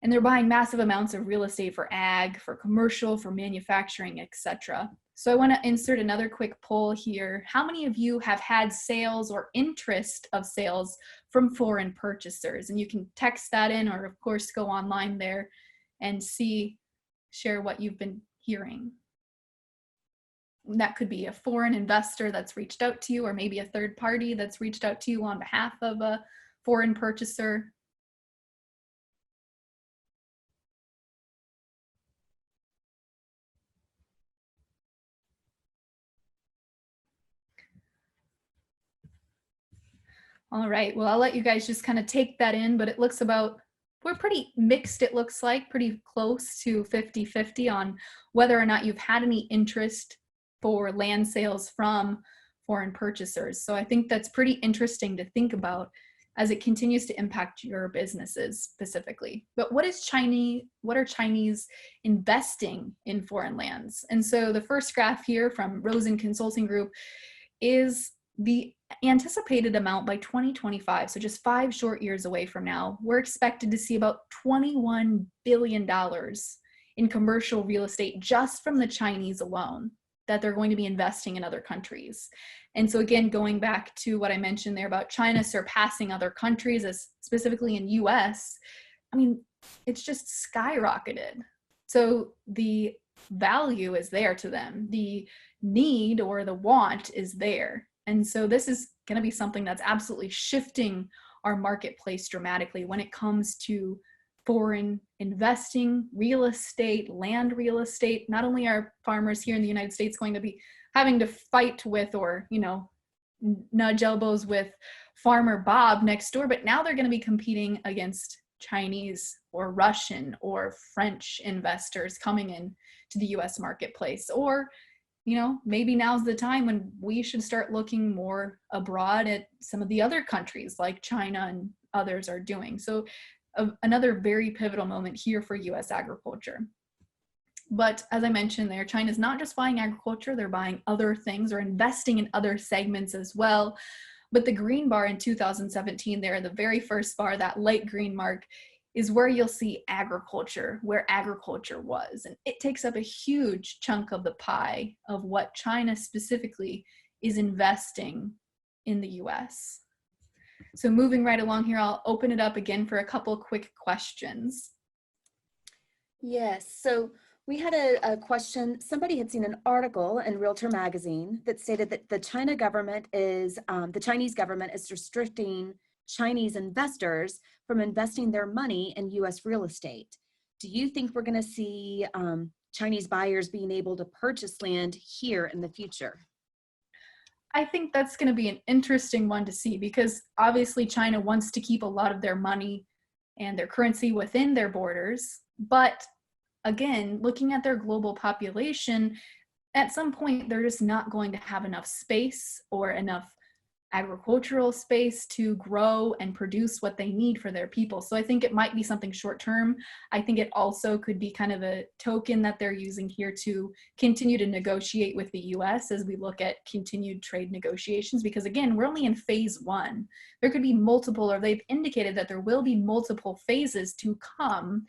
And they're buying massive amounts of real estate for ag, for commercial, for manufacturing, etc. So I want to insert another quick poll here. How many of you have had sales or interest of sales from foreign purchasers? And you can text that in, or of course go online there and share what you've been hearing. That could be a foreign investor that's reached out to you, or maybe a third party that's reached out to you on behalf of a foreign purchaser. All right, well, I'll let you guys just kind of take that in, but it looks we're pretty mixed, it looks like, pretty close to 50-50 on whether or not you've had any interest for land sales from foreign purchasers. So I think that's pretty interesting to think about as it continues to impact your businesses specifically. But what are Chinese investing in foreign lands? And so the first graph here from Rosen Consulting Group is the anticipated amount by 2025, so just 5 short years away from now. We're expected to see about $21 billion in commercial real estate just from the Chinese alone that they're going to be investing in other countries. And so again, going back to what I mentioned there about China surpassing other countries, as specifically in US, I mean, it's just skyrocketed. So the value is there to them. The need or the want is there. And so this is going to be something that's absolutely shifting our marketplace dramatically when it comes to foreign investing, real estate, land real estate. Not only are farmers here in the United States going to be having to fight with, or, you know, nudge elbows with farmer Bob next door, but now they're going to be competing against Chinese or Russian or French investors coming in to the US marketplace. Or, you know, maybe now's the time when we should start looking more abroad at some of the other countries like China and others are doing. So another very pivotal moment here for US agriculture. But as I mentioned there, China's not just buying agriculture, they're buying other things or investing in other segments as well. But the green bar in 2017 there, the very first bar, that light green mark, is where you'll see agriculture, where agriculture was. And it takes up a huge chunk of the pie of what China specifically is investing in the US. So moving right along here, I'll open it up again for a couple quick questions. Yes, so we had a question. Somebody had seen an article in Realtor Magazine that stated that the Chinese government is restricting Chinese investors from investing their money in U.S. real estate. Do you think we're going to see Chinese buyers being able to purchase land here in the future? I think that's going to be an interesting one to see, because obviously China wants to keep a lot of their money and their currency within their borders. But again, looking at their global population, at some point they're just not going to have enough space or enough agricultural space to grow and produce what they need for their people. So I think it might be something short term. I think it also could be kind of a token that they're using here to continue to negotiate with the US as we look at continued trade negotiations, because again, we're only in phase one. There could be multiple, or they've indicated that there will be multiple phases to come.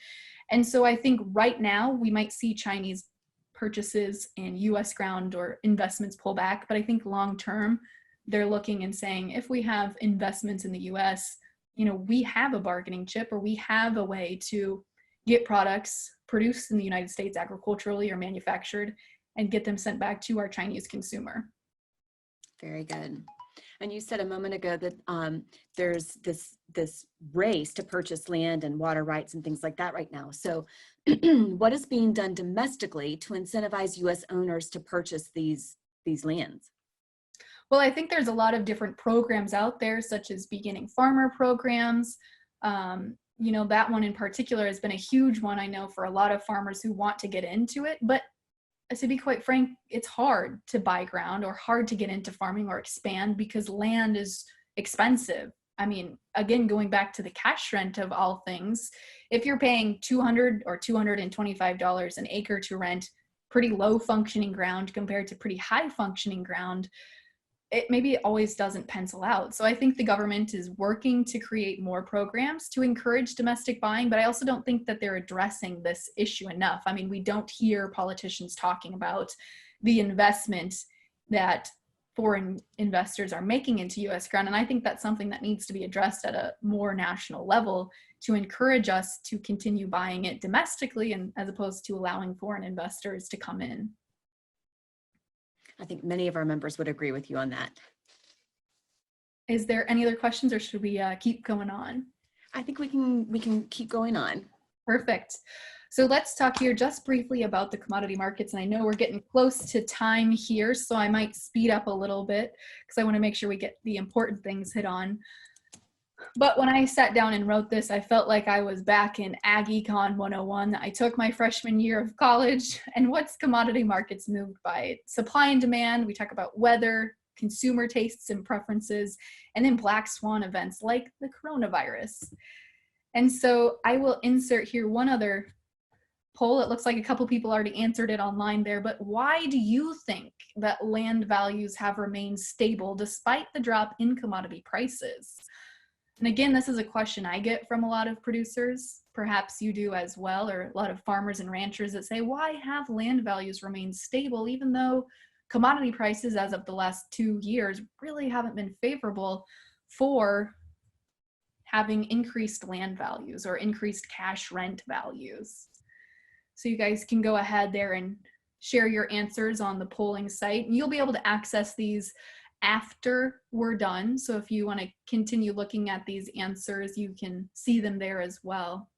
And so I think right now we might see Chinese purchases in US ground or investments pull back, but I think long term, they're looking and saying, if we have investments in the US, you know, we have a bargaining chip, or we have a way to get products produced in the United States agriculturally or manufactured and get them sent back to our Chinese consumer. Very good. And you said a moment ago that there's this race to purchase land and water rights and things like that right now. So what is being done domestically to incentivize US owners to purchase these lands? Well, I think there's a lot of different programs out there, such as beginning farmer programs. You know, that one in particular has been a huge one, I know, for a lot of farmers who want to get into it. But to be quite frank, it's hard to buy ground or hard to get into farming or expand because land is expensive. I mean, again, going back to the cash rent of all things, if you're paying $200 or $225 an acre to rent pretty low functioning ground compared to pretty high functioning ground, it maybe always doesn't pencil out. So I think the government is working to create more programs to encourage domestic buying, but I also don't think that they're addressing this issue enough. I mean, we don't hear politicians talking about the investment that foreign investors are making into US ground. And I think that's something that needs to be addressed at a more national level to encourage us to continue buying it domestically, and as opposed to allowing foreign investors to come in. I think many of our members would agree with you on that. Is there any other questions, or should we keep going on? I think we can keep going on. Perfect. So let's talk here just briefly about the commodity markets. And I know we're getting close to time here, so I might speed up a little bit because I want to make sure we get the important things hit on. But when I sat down and wrote this, I felt like I was back in Ag Econ 101 that I took my freshman year of college. And what's commodity markets moved by? Supply and demand. We talk about weather, consumer tastes and preferences, and then black swan events like the coronavirus. And so I will insert here one other poll. It looks like a couple people already answered it online there, but why do you think that land values have remained stable despite the drop in commodity prices? And again, this is a question I get from a lot of producers, perhaps you do as well, or a lot of farmers and ranchers that say, why have land values remained stable even though commodity prices as of the last 2 years really haven't been favorable for having increased land values or increased cash rent values? So you guys can go ahead there and share your answers on the polling site, and you'll be able to access these after we're done. So if you want to continue looking at these answers, you can see them there as well.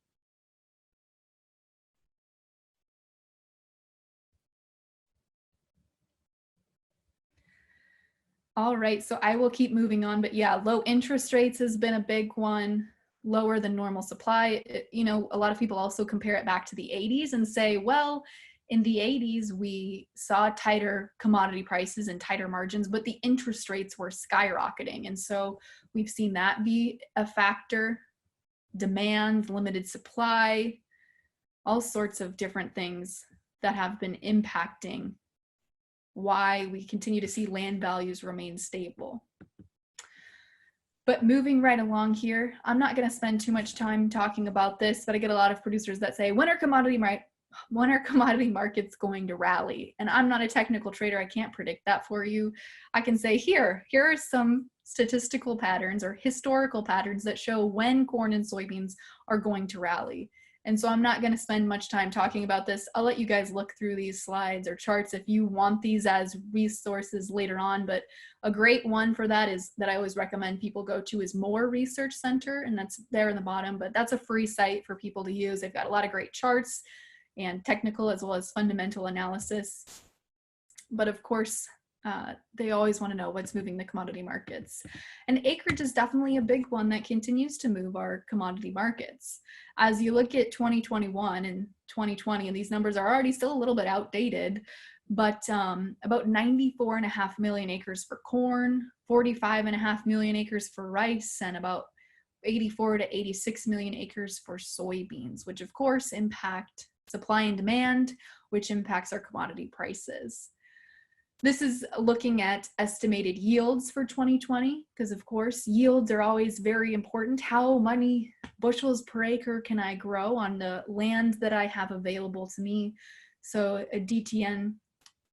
All right, so I will keep moving on, but yeah, low interest rates has been a big one, lower than normal supply. You know, a lot of people also compare it back to the 80s and say, well, in the 80s, we saw tighter commodity prices and tighter margins, but the interest rates were skyrocketing. And so we've seen that be a factor. Demand, limited supply, all sorts of different things that have been impacting why we continue to see land values remain stable. But moving right along here, I'm not going to spend too much time talking about this, but I get a lot of producers that say, when are commodity markets going to rally? And I'm not a technical trader. I can't predict that for you. I can say here are some statistical patterns or historical patterns that show when corn and soybeans are going to rally. And so I'm not going to spend much time talking about this. I'll let you guys look through these slides or charts if you want these as resources later on. But a great one for that is that I always recommend people go to is More Research Center, and that's there in the bottom. But that's a free site for people to use. They've got a lot of great charts and technical as well as fundamental analysis. But of course, they always want to know what's moving the commodity markets. And acreage is definitely a big one that continues to move our commodity markets. As you look at 2021 and 2020, and these numbers are already still a little bit outdated, but about 94.5 million acres for corn, 45.5 million acres for rice, and about 84 to 86 million acres for soybeans, which of course impact supply and demand, which impacts our commodity prices. This is looking at estimated yields for 2020, because of course, yields are always very important. How many bushels per acre can I grow on the land that I have available to me? So a DTN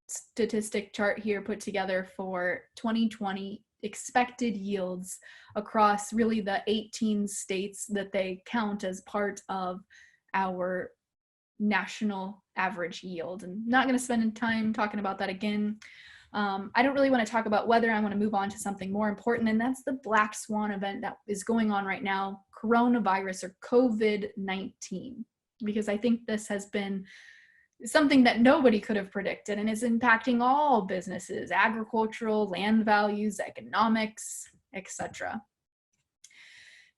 statistic chart here put together for 2020 expected yields across really the 18 states that they count as part of our national average yield. And not going to spend time talking about that again. I don't really want to talk about weather. I want to move on to something more important, and that's the black swan event that is going on right now, coronavirus or COVID-19, because I think this has been something that nobody could have predicted and is impacting all businesses, agricultural, land values, economics, etc.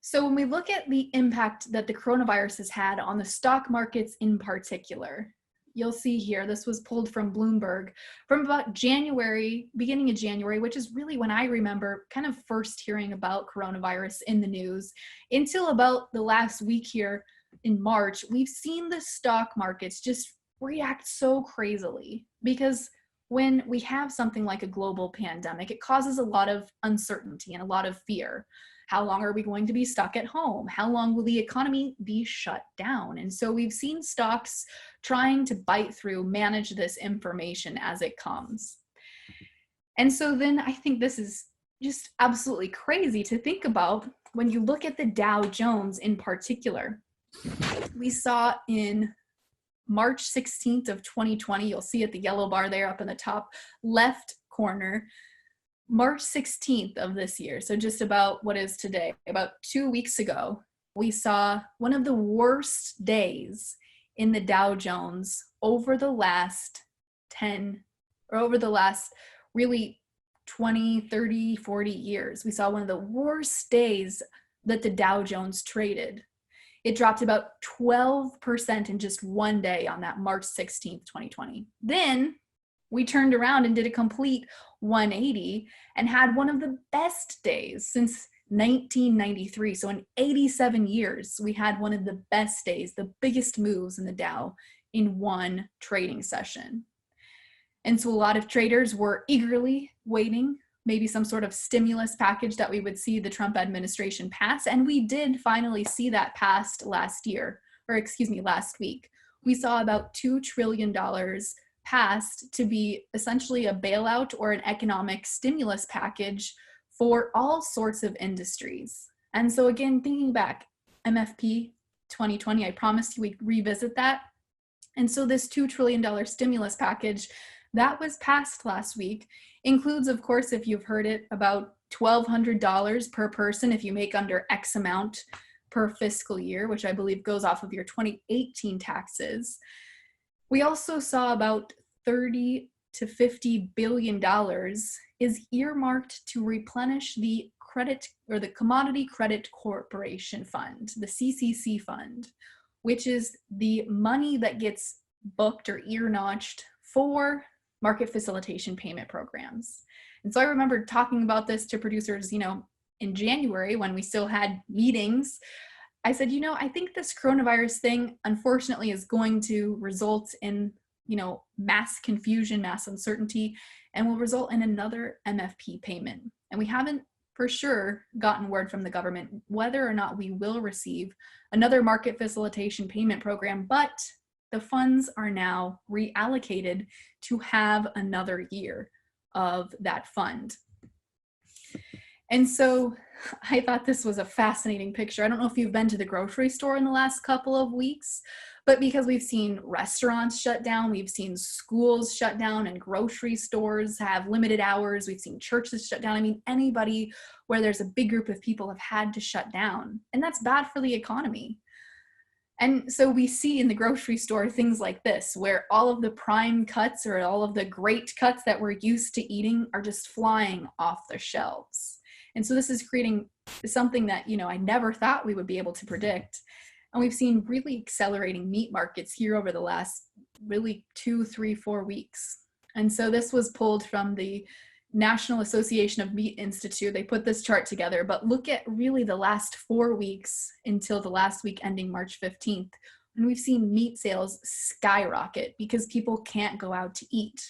So when we look at the impact that the coronavirus has had on the stock markets in particular, you'll see here, this was pulled from Bloomberg from about January, beginning of January, which is really when I remember kind of first hearing about coronavirus in the news, until about the last week here in March. We've seen the stock markets just react so crazily, because when we have something like a global pandemic, it causes a lot of uncertainty and a lot of fear. How long are we going to be stuck at home? How long will the economy be shut down? And so we've seen stocks trying to bite through, manage this information as it comes. And so then I think this is just absolutely crazy to think about when you look at the Dow Jones in particular. We saw in March 16th of 2020, you'll see it, the yellow bar there up in the top left corner, March 16th of this year, so just about what is today, about 2 weeks ago, we saw one of the worst days in the Dow Jones over the last really 20, 30, 40 years. We saw one of the worst days that the Dow Jones traded. It dropped about 12% in just one day on that March 16th, 2020. Then we turned around and did a complete 180 and had one of the best days since 1993. So in 87 years, we had one of the best days, the biggest moves in the Dow in one trading session. And so a lot of traders were eagerly waiting, maybe some sort of stimulus package that we would see the Trump administration pass. And we did finally see that passed last week. We saw about $2 trillion passed to be essentially a bailout or an economic stimulus package for all sorts of industries. And so again, thinking back, MFP 2020, I promised you we'd revisit that. And so this $2 trillion stimulus package that was passed last week. Includes, of course, if you've heard it, about $1,200 per person if you make under X amount per fiscal year, which I believe goes off of your 2018 taxes. We also saw about $30 to $50 billion is earmarked to replenish the credit or the Commodity Credit Corporation Fund, the CCC fund, which is the money that gets booked or ear-notched for market facilitation payment programs. And so I remember talking about this to producers, in January when we still had meetings. I said, I think this coronavirus thing, unfortunately, is going to result in, mass confusion, mass uncertainty, and will result in another MFP payment. And we haven't for sure gotten word from the government whether or not we will receive another market facilitation payment program, but the funds are now reallocated to have another year of that fund. And so I thought this was a fascinating picture. I don't know if you've been to the grocery store in the last couple of weeks, but because we've seen restaurants shut down, we've seen schools shut down and grocery stores have limited hours, we've seen churches shut down. I mean, anybody where there's a big group of people have had to shut down, and that's bad for the economy. And so we see in the grocery store things like this, where all of the prime cuts or all of the great cuts that we're used to eating are just flying off the shelves. And so this is creating something that, I never thought we would be able to predict. And we've seen really accelerating meat markets here over the last really 2, 3, 4 weeks. And so this was pulled from the National Association of Meat Institute. They put this chart together, but look at really the last 4 weeks until the last week ending March 15th. And we've seen meat sales skyrocket because people can't go out to eat.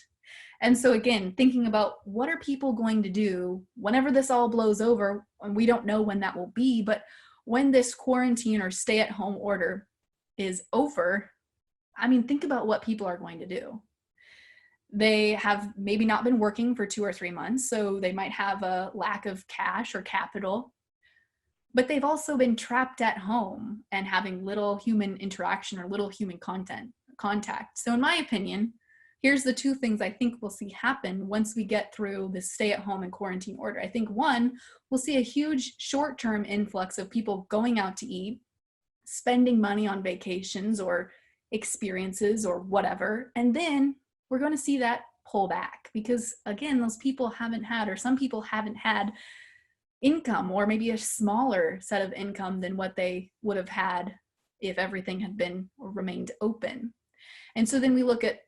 And so again, thinking about what are people going to do whenever this all blows over, and we don't know when that will be, but when this quarantine or stay-at-home order is over, think about what people are going to do. They have maybe not been working for 2 or 3 months, so they might have a lack of cash or capital, but they've also been trapped at home and having little human interaction or little human contact. So in my opinion, here's the 2 things I think we'll see happen once we get through this stay-at-home and quarantine order. I think 1, we'll see a huge short-term influx of people going out to eat, spending money on vacations or experiences or whatever, and then we're going to see that pull back because, again, those people haven't had, or some people haven't had income, or maybe a smaller set of income than what they would have had if everything had been or remained open. And so then we look at,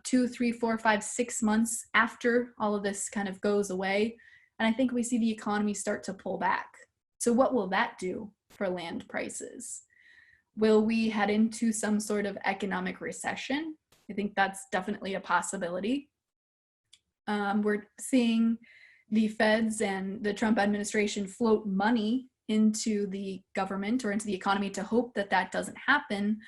2, 3, 4, 5, 6 months after all of this kind of goes away, and I think we see the economy start to pull back. So what will that do for land prices? Will we head into some sort of economic recession? I think that's definitely a possibility. We're seeing the feds and the Trump administration float money into the government or into the economy to hope that that doesn't happen.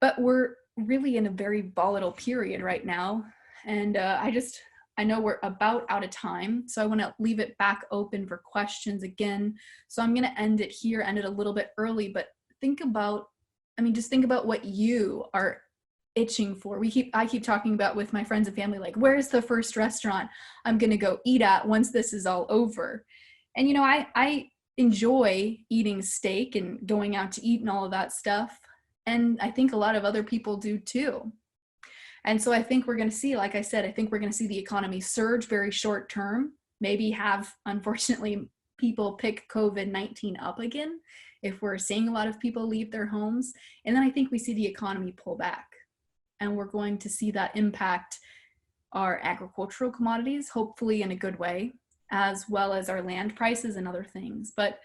But we're really in a very volatile period right now. And I know we're about out of time, so I want to leave it back open for questions again. So I'm going to end it here, end it a little bit early, but think about what you are itching for. I keep talking about with my friends and family, like, where's the first restaurant I'm going to go eat at once this is all over? And, I enjoy eating steak and going out to eat and all of that stuff. And I think a lot of other people do too. And so I think we're going to see, like I said, I think we're going to see the economy surge very short term, maybe have, unfortunately, people pick COVID-19 up again if we're seeing a lot of people leave their homes. And then I think we see the economy pull back. And we're going to see that impact our agricultural commodities, hopefully in a good way, as well as our land prices and other things. But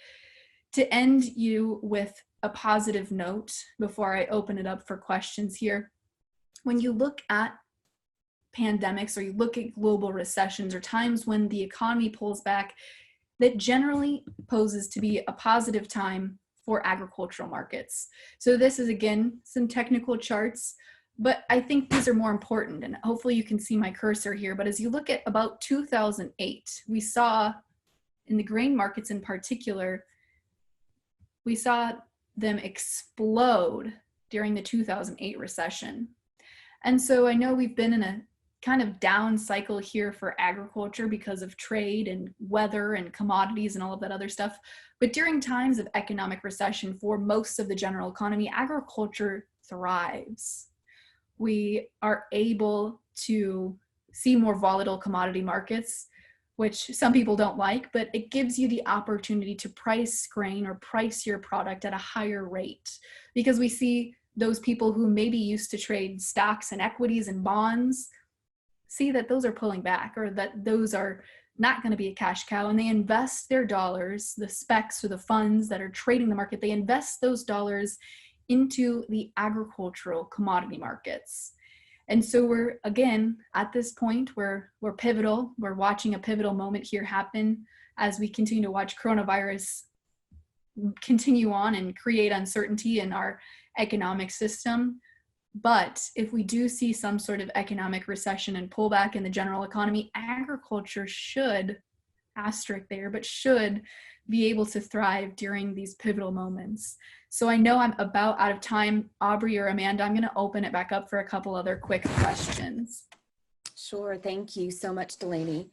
to end you with a positive note before I open it up for questions here, when you look at pandemics or you look at global recessions or times when the economy pulls back, that generally poses to be a positive time for agricultural markets. So this is, again, some technical charts, but I think these are more important, and hopefully you can see my cursor here. But as you look at about 2008, we saw in the grain markets in particular, we saw them explode during the 2008 recession. And so I know we've been in a kind of down cycle here for agriculture because of trade and weather and commodities and all of that other stuff. But during times of economic recession for most of the general economy, agriculture thrives. We are able to see more volatile commodity markets, which some people don't like, but it gives you the opportunity to price grain or price your product at a higher rate, because we see those people who maybe used to trade stocks and equities and bonds see that those are pulling back, or that those are not going to be a cash cow, and they invest their dollars, the specs or the funds that are trading the market, they invest those dollars into the agricultural commodity markets. And so we're, again, at this point, we're pivotal. We're watching a pivotal moment here happen as we continue to watch coronavirus continue on and create uncertainty in our economic system. But if we do see some sort of economic recession and pullback in the general economy, agriculture should, asterisk there, but should be able to thrive during these pivotal moments. So I know I'm about out of time. Aubrey or Amanda, I'm going to open it back up for a couple other quick questions. Sure. Thank you so much, Delaney.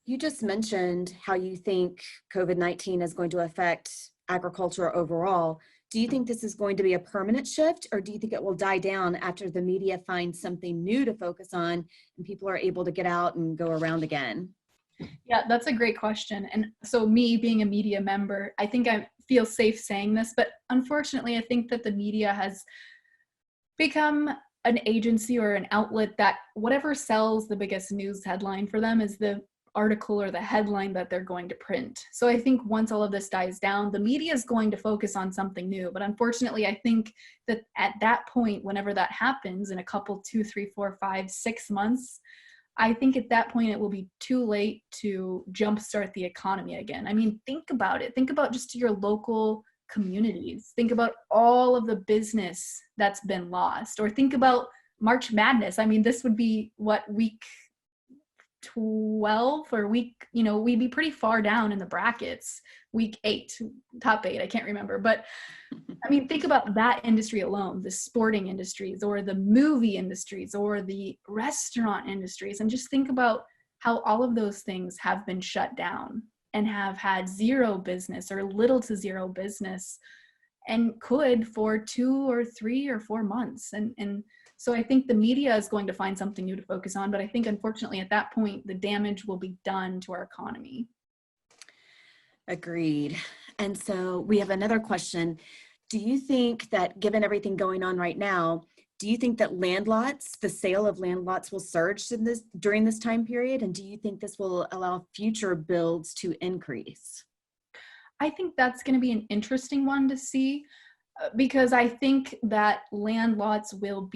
You just mentioned how you think COVID-19 is going to affect agriculture overall. Do you think this is going to be a permanent shift, or do you think it will die down after the media finds something new to focus on and people are able to get out and go around again? Yeah, that's a great question. And so me being a media member, I think I feel safe saying this, but unfortunately, I think that the media has become an agency or an outlet that whatever sells the biggest news headline for them is the article or the headline that they're going to print. So I think once all of this dies down, the media is going to focus on something new. But unfortunately, I think that at that point, whenever that happens in a couple, 2, 3, 4, 5, 6 months, I think at that point it will be too late to jumpstart the economy again. I mean, think about it. Think about just your local communities. Think about all of the business that's been lost, or think about March Madness. I mean, this would be what, week 12 or week, we'd be pretty far down in the brackets, week 8, top 8, I can't remember. But I mean, think about that industry alone, the sporting industries or the movie industries or the restaurant industries, and just think about how all of those things have been shut down and have had zero business or little to zero business, and could for 2 or 3 or 4 months. And so I think the media is going to find something new to focus on, but I think unfortunately at that point, the damage will be done to our economy. Agreed. And so we have another question. Do you think that, given everything going on right now, do you think that land lots, the sale of land lots, will surge during this time period? And do you think this will allow future builds to increase? I think that's going to be an interesting one to see, because I think that land lots will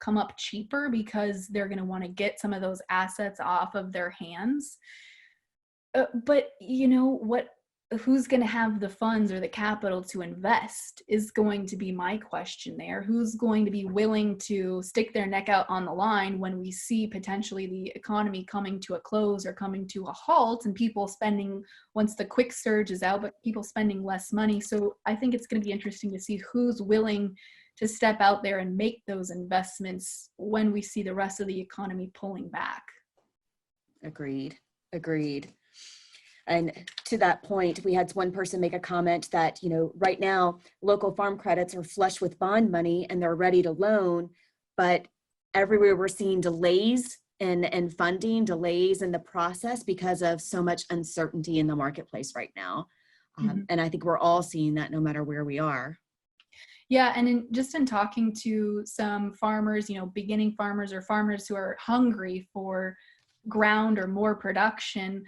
come up cheaper because they're going to want to get some of those assets off of their hands. But who's going to have the funds or the capital to invest is going to be my question there. Who's going to be willing to stick their neck out on the line when we see potentially the economy coming to a close or coming to a halt, and people spending, once the quick surge is out, but people spending less money. So I think it's going to be interesting to see who's willing to step out there and make those investments when we see the rest of the economy pulling back. Agreed. And to that point, we had one person make a comment that, right now, local farm credits are flush with bond money and they're ready to loan, but everywhere we're seeing delays in funding, delays in the process because of so much uncertainty in the marketplace right now. And I think we're all seeing that no matter where we are. Yeah, and in talking to some farmers, beginning farmers or farmers who are hungry for ground or more production,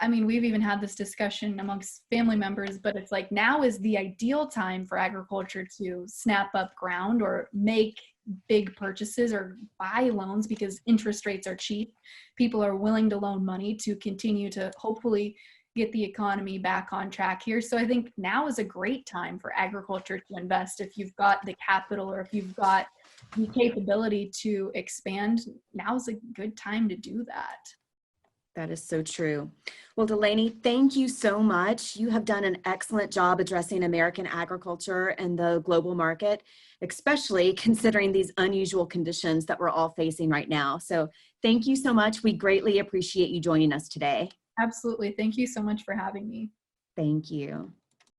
I mean, we've even had this discussion amongst family members, but it's like, now is the ideal time for agriculture to snap up ground or make big purchases or buy loans, because interest rates are cheap. People are willing to loan money to continue to hopefully get the economy back on track here. So I think now is a great time for agriculture to invest. If you've got the capital or if you've got the capability to expand, now is a good time to do that. That is so true. Well, Delaney, thank you so much. You have done an excellent job addressing American agriculture and the global market, especially considering these unusual conditions that we're all facing right now. So thank you so much. We greatly appreciate you joining us today. Absolutely. Thank you so much for having me. Thank you.